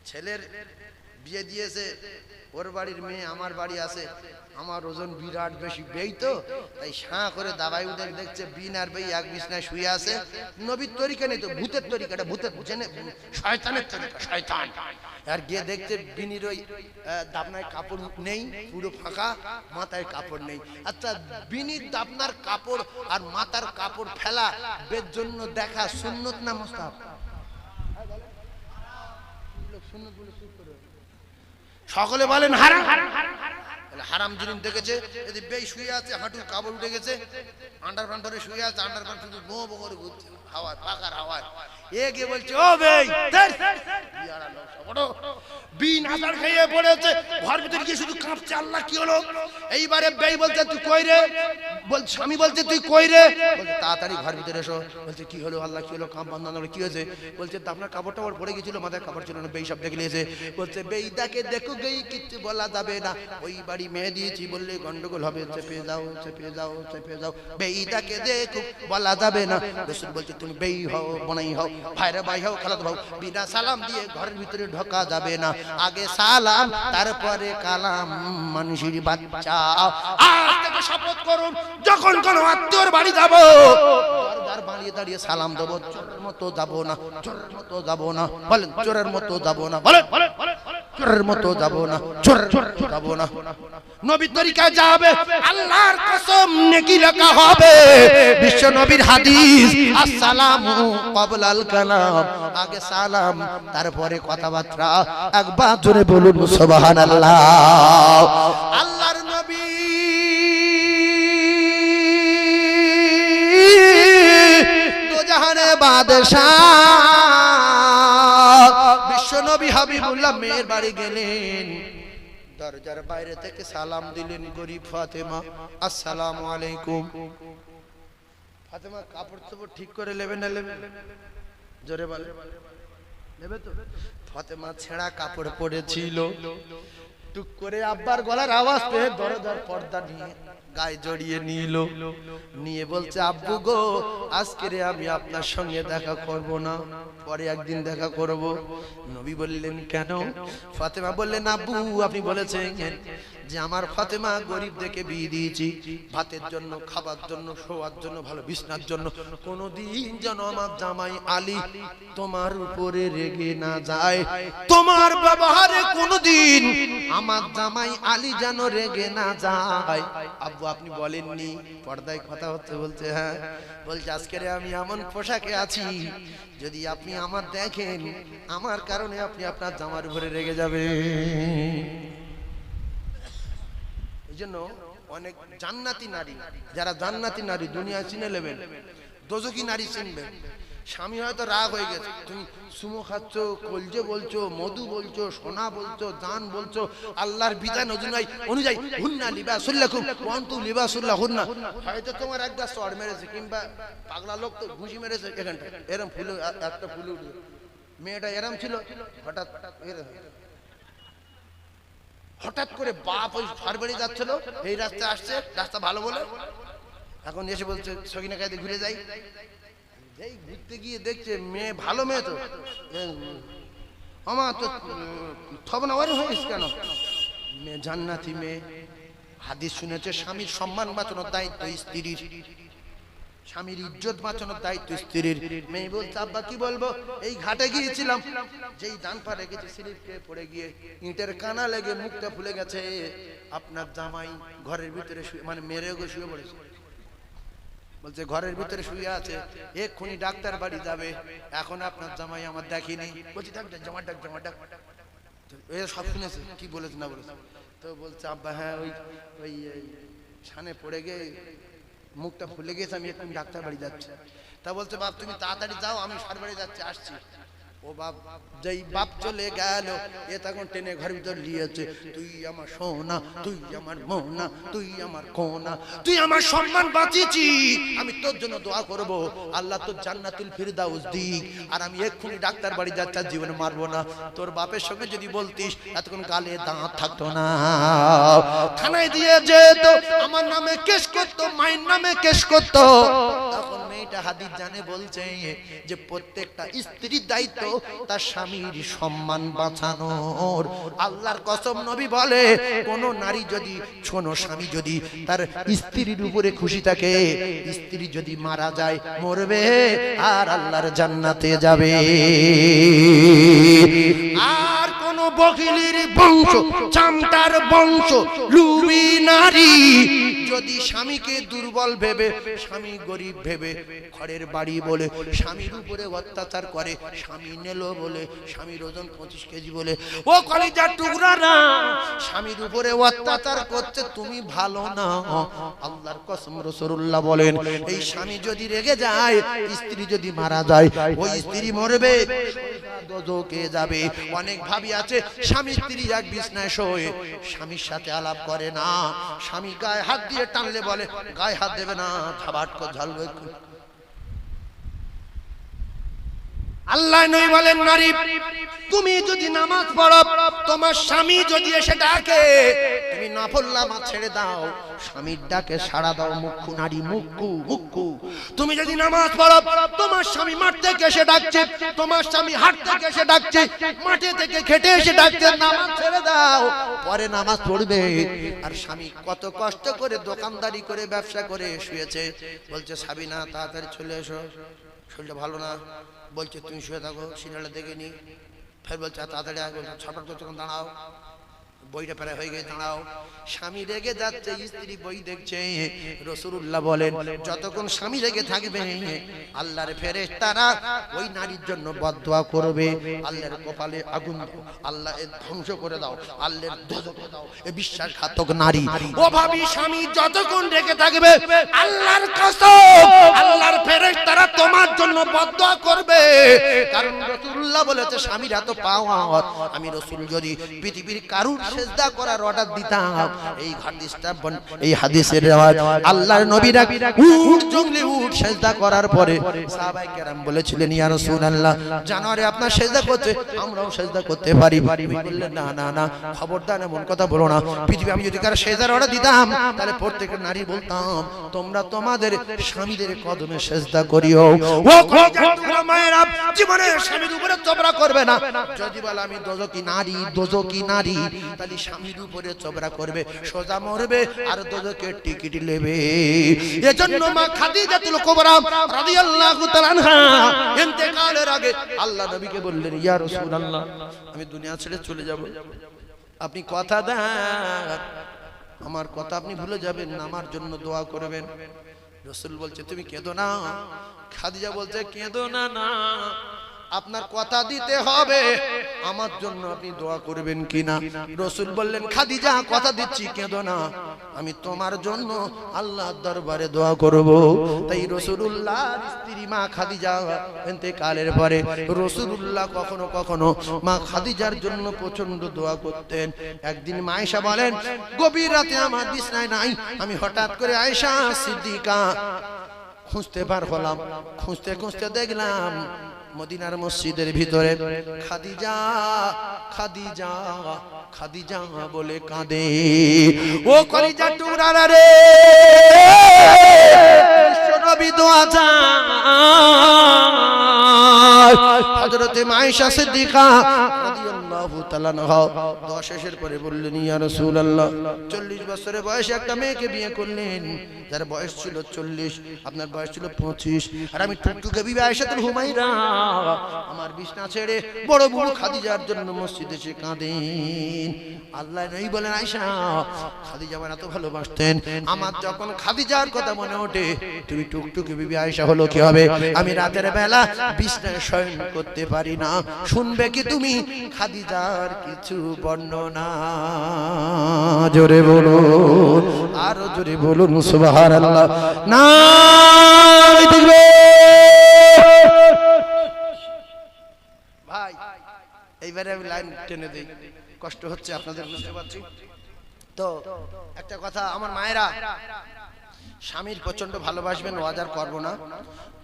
ছেলের বিয়ে দিয়েছে, ওর বাড়ির মেয়ে আমার বাড়ি আছে, আমার ওজন বিরাট বেশি, বেই তো তাই সাঁ করে দাবাই উঠে দেখছে বিন আর বেই এক বিছনায় শুয়ে আছে। নবীর তরিকা নেই তো, ভূতের তরিকাটা, ভূতের জেনে শয়তানের তরিকা, শয়তান। আর গিয়ে দেখছে বিনির ওই দাবনায় কাপড় নেই, পুরো ফাঁকা, মাথায় কাপড় নেই। আচ্ছা বিনির দাবনার কাপড় আর মাথার কাপড় ফেলা বের জন্য দেখা সুন্নত না মুস্তাহাব? সকলে বলেন হারাম। হারাম জিনিস দেখেছে, যদি বেই শুয়ে আছে, হাঁটুর কাপড় উঠে গেছে, আন্ডারপ্যান্টরে শুয়ে আছে, আন্ডারপ্যান্ট শুধু বো বো করে ঘুরছে হাওয়ায়, পাকার হাওয়ায়। এ গিয়ে বলছে ও বেই, বিন আসার খেয়ে পড়েছে, ঘর ভিতরে গিয়ে শুধু কাঁপছে, আল্লাহ কি হলো? এইবারে বেই বলছে তুই কই রে, বল স্বামী বলছে তুই কই রে, বলছে তাড়াতাড়ি ঘর ভিতরে এসো। বলছে কি হলো আল্লাহ কি হলো, কাম বন্ধ কি হয়েছে? বলছে আপনার কাপড় টাপড় পড়ে গেছিল, মাথায় কাপড় ছিল না, বেই সব দেখে নিয়েছে। বলছে বেই দেখে দেখো গেই, কিচ্ছু বলা যাবে না, ওই বাড়ি বাড়ি মেয়ে দিয়েছি বললে গন্ডগোল হবে, চেপে যাও চেপে যাও চেপে যাও, বেঈটাকে দেখো বলা যাবে না। রাসূল বলছে তুমি বেঈ হও, বনাই হও, ভাইরা ভাই হও, খালাতো ভাই, বিনা সালাম দিয়ে ঘরের ভিতরে ঢোকা যাবে না। আগে সালাম তারপরে কালাম, মানুষের বাচ্চা। আজ থেকে শপথ করুন, যখন কোন আত্মীয়র বাড়ি যাব দরজার বাড়িয়ে দাঁড়িয়ে সালাম দেবো, চোরের মতো যাব না, চোরের মতো যাব না, বলেন চোরের মতো যাব না, বলেন চোরের মতো যাব না, চোরের মতো যাব না। নবীর তরিকায় যাবে, আল্লাহর কসম নেকি লেখা হবে। বিশ্ব নবীর হাদিস, আসসালামু ক্বাবলাল কালাম, আগে সালাম তারপরে কথাবার্তা। একবার জোরে বলুন সুবহানাল্লাহ। আল্লাহর নবী দোজাহানের বাদশাহ বিশ্ব নবী হাবিবুল্লাহ মেয়ের বাড়ি গেলেন, দরজার বাইরে থেকে সালাম দিলেন গরিব ফাতেমা, আসসালামু আলাইকুম। ফাতেমা কাপড় চোপড় ঠিক করে নেবে না নেবে? জোরে বলে নেবে তো? ফাতেমা ছেঁড়া কাপড় পরেছিল, টুক করে আব্বার গলার আওয়াজ পেয়ে দরজার পর্দা নিয়ে গায়ে জড়িয়ে নিল, নিয়ে বলছে আব্বু গো, আজকে আমি আপনার সঙ্গে দেখা করব না, পরে একদিন দেখা করব। নবী বললেন কেন? ফাতেমা বললেন আব্বু আপনি বলেছেন যে আমার ফাতেমা গরিব দেখে বিয়ে দিয়েছি, ভাতের জন্য, খাবার জন্য, শোয়ার জন্য, ভালো বিছনার জন্য। কোনদিন যেন আমার জামাই আলী তোমার উপরে রেগে না যায়, তোমার ব্যবহারে কোনদিন আমার জামাই আলী যেন রেগে না যায়। আব্বু আপনি বলেননি? পর্দায় কথা হচ্ছে। বলছে হ্যাঁ। বলছে আজকে আমি এমন পোশাকে আছি, যদি আপনি আমার দেখেন, আমার কারণে আপনি আপনার জামার উপরে রেগে যাবেন। এই জন্য অনেক জান্নাতি নারী, যারা জান্নাতি নারী দুনিয়া চিনে নেবেন, দোজখী নারী চিনবেন। স্বামী হয়তো রাগ হয়ে গেছে, তুমি সুমো খাচ্ছ, কলজে বলছো, মধু বলছো, সোনা বলছো, জান বলছো, আল্লাহর বিধান অনুযায়ী হুন্না লিবাসুল্লাকুম ওয়া আনতুম লিবাসুল্লাহুন্না। হয়তো তোমার একটা চড় মেরেছে, কিংবা পাগলা লোক তো ঘুষি মেরেছে এখানটা, এরম ফুলে একটা ফুলে উঠে, মেয়েটা এরম ছিল, হঠাৎ করে বাপ ওই ফারবাড়ি যাচ্ছিল, এই রাস্তা আসছে, রাস্তা ভালো বলে, এখন এসে বলছে সকিনা কায়দে ঘুরে যাই। এই ঘুরতে গিয়ে দেখছে মেয়ে ভালো, মেয়ে তো আমার তো থবনা ওয়ারি হয়েছে কেন, মেয়ে জান্নাতি মেয়ে। হাদিস শুনেছে স্বামীর সম্মান বাঁচানোর দায়িত্ব স্ত্রীর, স্বামীর ইজ্জত বাঁচানোর দায়িত্ব স্ত্রীর। মেয়ে বলছে আব্বা কি বলবো, এই ঘাটে গিয়েছিলাম, যেই ডান পা রেখেছি স্লিপকে পড়ে গিয়ে ইটের কানা লেগে মুখটা ফুলে গেছে, আপনার জামাই ঘরের ভিতরে মানে মেরে শুয়ে পড়েছে। বলছে ঘরের ভিতরে শুয়ে আছে, এক্ষুনি ডাক্তার বাড়ি যাবে, এখন আপনার জামাই আমার দেখিনি। বলছি ডাক্তার, জামা ডাক, জামা ডাক। সব শুনেছে, কি বলেছে না বলেছে। তো বলছে আব্বা হ্যাঁ ওই ওই ছানে পড়ে গিয়ে মুখটা ফুলে গেছে, আমি এখন ডাক্তার বাড়ি যাচ্ছি। তা বলছে বাপ তুমি তাড়াতাড়ি যাও, আমি সার বাড়ি যাচ্ছি, আসছি। ও বাপ, যেই বাপ চলে গেল, এ তখন টেনে ঘরের ভিতর নিয়েছে, তুই আমার সোনা, তুই আমার মোনা, তুই আমার কোনা, তুই আমার সম্মান বাঁচিয়েছি, আমি তোর জন্য দোয়া করব, আল্লাহ তোর জান্নাতুল ফিরদাউস দিক, আর আমি এক্ষুনি ডাক্তার বাড়ি যাচ্ছি, জীবনে মারবো না। তোর বাপের সঙ্গে যদি বলতিস এতক্ষণ গালে দাঁত থাকতো না, থানায় দিয়ে যেত, আমার নামে কেস করতো, মায়ের নামে কেস করতো। তখন মেয়েটা হাদিস জানে, বলছে যে প্রত্যেকটা স্ত্রীর দায়িত্ব তার স্বামীর সম্মান বাঁচানোর। আল্লাহর কসম নবী বলে, কোন নারী যদি, কোন স্বামী যদি তার স্ত্রীর উপরে খুশি থাকে, স্ত্রী যদি মারা যায় মরবে আর আল্লাহর জান্নাতে যাবে। আর কোন বকিলির বংশ, চামটার বংশ, লুবি নারী যদি স্বামীকে দুর্বল ভেবে, স্বামী গরিব ভেবে, ঘরের বাড়ি বলে স্বামীর উপরে অত্যাচার করে, স্বামী নেলো বলে, স্বামীর ওজন 25 কেজি বলে, ও কলিজার টুকরা না, স্বামীর উপরে অত্যাচার করছে, তুমি ভালো না। আল্লাহর কসম রাসূলুল্লাহ বলেন, এই স্বামী যদি রেগে যায়, স্ত্রী যদি মারা যায়, ওই স্ত্রী মরবে, দোজখে যাবে। অনেক ভাবি আছে স্বামী স্ত্রী এক বিছনায় শোয়, স্বামীর সাথে আলাপ করে না, স্বামী গায়ে হাত দিয়ে টানলে বলে গায়ে হাত দেবে না, ঝাবাট করে ঝালবে। আল্লাহ নবী বলেন নারী তুমি যদি নামাজ পড়ো তোমার স্বামী যদি এসে ডাকে তুমি নফল নামাজ ছেড়ে দাও স্বামীর ডাকে সাড়া দাও মুক্কু নারী মুক্কু মুক্কু তুমি যদি নামাজ পড়ো তোমার স্বামী মাঠ থেকে এসে ডাকছে তোমার স্বামী হাট থেকে এসে ডাকছে মাঠে থেকে খেটে এসে ডাকছে নামাজ ছেড়ে দাও পরে নামাজ পড়বে আর স্বামী কত কষ্ট করে দোকানদারি করে ব্যবসা করে শুয়েছে বলছে সাবিনা তাড়াতাড়ি চলে এসো শরীরটা ভালো না বলছে তুমি শুয়ে থাকো সিরিয়ালটা দেখে নি ফের বলছে তাড়াতাড়ি আয় বলছে ছটফট করছে দাঁড়াও বইটা প্রায় হয়ে গেছে দাঁড়াও স্বামী রেগে যাচ্ছে স্ত্রী বই দেখছে রাসূলুল্লাহ বলেন যতক্ষণ স্বামী রেগে থাকবে আল্লাহর ফেরেশতারা ওই নারীর জন্য বদদোয়া করবে আল্লাহর কপালে আগুন দাও আল্লাহ এর ধ্বংস করে দাও আল্লাহর দোজখে দাও এই বিশ্বাসঘাতক নারী ও ভাবি স্বামী যতক্ষণ রেগে থাকবে আল্লাহর কসম আল্লাহর ফেরেশতারা তোমার জন্য বদদোয়া করবে কারণ রাসূলুল্লাহ বলেছে স্বামীরা তো পাওয়া আমি রাসূল যদি পৃথিবীর কারুর সেজদা করার অর্ডার দিতাম এই হাদিসটা এই হাদিসের রিওয়ায়াত আল্লাহর নবীরা উট জঙ্গলি উট সেজদা করার পরে সাহাবায়ে কেরাম বলেছিলেন ইয়া রাসূলুল্লাহ জানোয়ারে আপনার সেজদা করছে আমরাও সেজদা করতে পারি বললেন না না না খবরদার এমন কথা বলো না পৃথিবী আমি যদি কারো সেজদার অর্ডার দিতাম তাহলে প্রত্যেক নারী বলতাম তোমরা তোমাদের স্বামীদের কদমে সেজদা করিও ও তোমরা মায়েরা জীবনে স্বামীর উপরে চবরা করবে না যদি বলে আমি দোজকি নারী তাহলে স্বামীর উপরে চবরা করবে সোজা মরবে আর দোজকের টিকিট নেবে এজন্য মা খাদিজাতুল কুবরা রাদিয়াল্লাহু তাআলা আনহা ইন্তেকালের আগে আল্লাহ নবীকে বললেন ইয়া রাসূলুল্লাহ আমি দুনিয়া ছেড়ে চলে যাব আপনি কথা দেন আমার কথা আপনি ভুলে যাবেন না আমার জন্য দোয়া করবেন রাসূল বলছে তুমি কেঁদো না খাদিজা বলছে কেঁদো না না আপনার কথা দিতে হবে আমার জন্য আপনি দোয়া করবেন কিনা রাসূল বললেন খাদিজা কথা দিচ্ছি কেঁদো না আমি তোমার জন্য আল্লাহর দরবারে দোয়া করব তাই রাসূলুল্লাহর স্ত্রী মা খাদিজা ইন্তেকালের পরে রাসূলুল্লাহ কখনো কখনো মা খাদিজার জন্য প্রচন্ড দোয়া করতেন একদিন মা আয়েশা বলেন গভীর রাতে আমার বিছানায় নাই আমি হঠাৎ করে আয়েশা সিদ্দিকা খুঁজতে পার হলাম খুঁজতে খুঁজতে দেখলাম মদিনার মসজিদের ভিতরে খাদিজা খাদিজা খাদিজা বলে কাঁদে ও কলিজা টুকরা রে বিশ্বনবী দোয়া চায় হযরতে আয়েশা সিদ্দিকা রাদিয়াল্লাহু তাআলা আনহা দোয়া শেষের পরে বললেন ইয়া রাসূলুল্লাহ 40 বছরের বয়সে একটা মেয়েকে বিয়ে করলেন যার বয়স ছিল 40 আপনার বয়স ছিল 25 আর আমি টুকটুকে বিবি আয়েশাতুল হুমায়রা আমার বিছনা ছেড়ে বড় বুড়ো খাদিজার জন্য মসজিদে এসে কাঁদেন আল্লাহ নবী বলেন আয়েশা খাদিজা আমার এত ভালোবাসতেন আমার যখন খাদিজার কথা মনে ওঠে তুমি টুকটুকে বিবি আয়েশা হলো কি হবে আমি রাতের বেলা বিছনায় শয়ন করতে পারি না শুনবে কি তুমি খাদিজার কিছু বর্ণনা জোরে বলুন আরো জোরে বলুন সুবহানাল্লাহ না ভাই এইবারে আমি লাইন টেনে দেই কষ্ট হচ্ছে আপনাদের বুঝতে পারছি তো একটা কথা আমার মায়েরা স্বামীর প্রচন্ড ভালোবাসবেন ওয়াজার করব না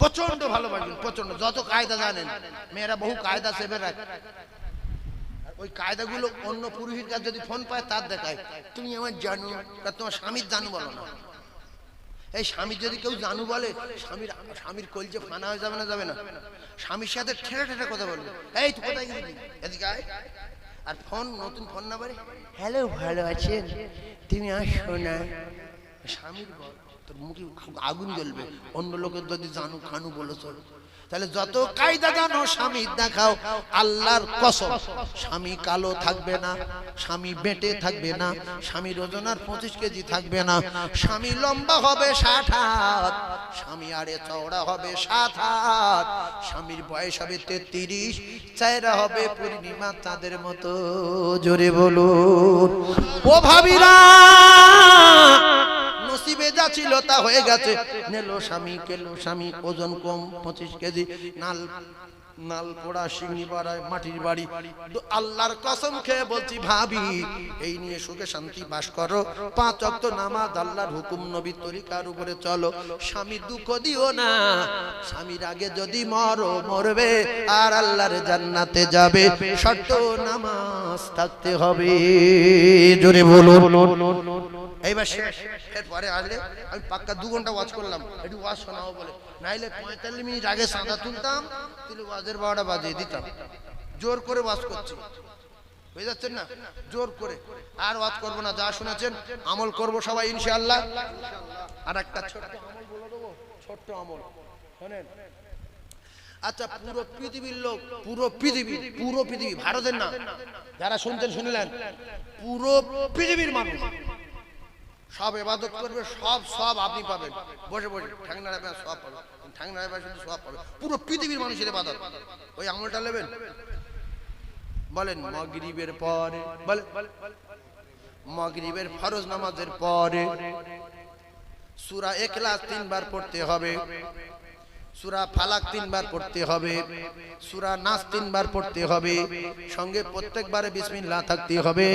প্রচন্ড ভালোবাসবেন প্রচন্ড যত কায়দা জানেন মেয়েরা বহু কায়দা সেবে রাখে ওই কায়দাগুলো অন্য পুরুষের কাছে যদি ফোন পায় তার দেখায় তুমি আমার জানো তা তোমার স্বামীর জানু বলো না এই স্বামীর যদি কেউ জানু বলে স্বামীর কলজে ফানা হয়ে যাবে না স্বামীর সাথে ঠেলে ঠেলে কথা বলবে এই তুই কোথায় গেলি এদিকে আয় আর ফোন নতুন ফোন নাম্বারে হ্যালো ভালো আছেন তুমি আসো না স্বামীর বল তোর মুখে আগুন জ্বলবে অন্য লোকের যদি জানু খানু বলেছো তাহলে যত কায়দা জানো স্বামী দেখাও আল্লাহর কসম স্বামী কালো থাকবে না স্বামী বেঁটে থাকবে না স্বামীর ওজন আর 25 কেজি থাকবে না স্বামী লম্বা হবে 60 হাত স্বামী আড়ে চওড়া হবে 7 হাত স্বামীর বয়স হবে 33 চেহারা হবে পূর্ণিমা চাঁদের মতো জোরে বলুন ও ভাবিরা নসিবে যা ছিল তা হয়ে গেছে নেলো স্বামী কেলো স্বামী ওজন কম 25 কেজি নাল নাল পোড়া শিঙি পাড়ায় মাটির বাড়ি। তো আল্লাহর কসম খেয়ে বলছি ভাবি, এই নিয়ে সুখে শান্তি বাস করো, 5 ওয়াক্ত নামাজ, আল্লাহর হুকুম, নবীর তরিকার উপরে চলো, স্বামী দুঃখ দিও না। স্বামীর আগে যদি মরবে আর আল্লাহর জান্নাতে যাবে, শর্ত নামাজ থাকতে হবে। জোরে বলুন। এইবার এরপরে আসলে আমি পাক্কা 2 ঘন্টা ওয়াচ করলাম, একটু ওয়াজ শোনাও বলে, নাইলে 45 মিনিট আগে সাদা তুলতাম, তুলে ওয়াজের 12টা বাজিয়ে দিতাম। জোর করে ওয়াজ করছি, বুঝতে যাচ্ছেন না, জোর করে। আর ওয়াজ করবো না, যা শুনেছেন আমল করবো সবাই ইনশাআল্লাহ। আর একটা ছোট্ট আমল বলে দেবো, ছোট্ট আমল শোনেন। আচ্ছা, পুরো পৃথিবীর লোক, পুরো পৃথিবী, ভারতের না, যারা শুনতেন শুনলেন, পুরো পৃথিবীর মানুষ সব ইবাদত করবে, সব আপনি পাবেন, বসে বসে ঠ্যাং নাড়াবেন, সব পাবেন, ঠ্যাং নাড়াবেন শুধু সব পাবেন। পুরো পৃথিবীর মানুষের ইবাদত, ওই আমলটা নেবেন। বলেন মাগরিবের পরে, বলেন মাগরিবের ফরজ নামাজের পরে সূরা ইখলাস 3 বার পড়তে হবে, সূরা ফালাক 3 বার পড়তে হবে, সূরা নাস 3 বার পড়তে হবে, সঙ্গে প্রত্যেকবারে বিসমিল্লাহ থাকতে হবে।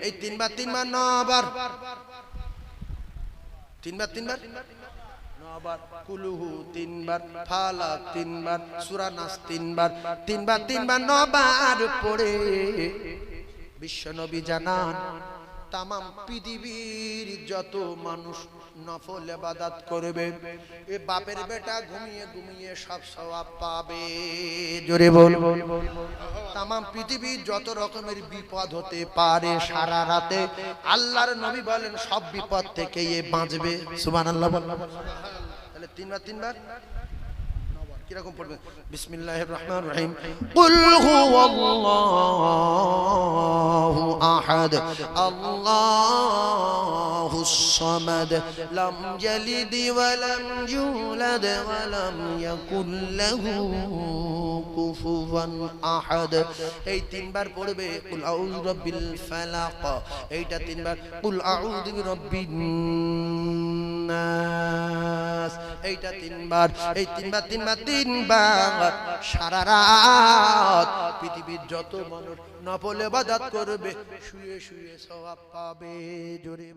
এই 3 বার 9 বার, 3 বার 9 বার, কুলহু 3 বার, ফালাক 3 বার, সূরা নাস 3 বার, 3 বার 9 বার পড়ে বিশ্বনবী জানান তামাম পৃথিবীর যত মানুষ নফল ইবাদত করবে, এ বাপের বেটা ঘুমিয়ে সব সওয়াব পাবে। জোরে বল। তামাম পৃথিবীর যত রকমের বিপদ হতে পারে সারা রাতে, আল্লাহর নবী বলেন সব বিপদ থেকে এ বাঁচবে। সুবহানাল্লাহ। তাহলে 3 বার কিরকম পড়বেন? বিসমিল্লাহির রহমানির রহিম। কুল হুয়াল্লাহু আহাদ, আল্লাহুস সামাদ, লাম ইয়ালিদ ওয়া লাম ইউলাদ ওয়া লাম ইয়াকুল লাহু কুফুয়ান আহাদ। এই 3 বার পড়বে। কুল আউযু বিরাব্বিল ফালাক, এইটা 3 বার। কুল আউযু বিরাব্বিন নাস, এইটা 3 বার। এই 3 বার সারা রাত পৃথিবীর যত মানুষ নফল ইবাদত করবে শুয়ে সওয়াব পাবে। জোরে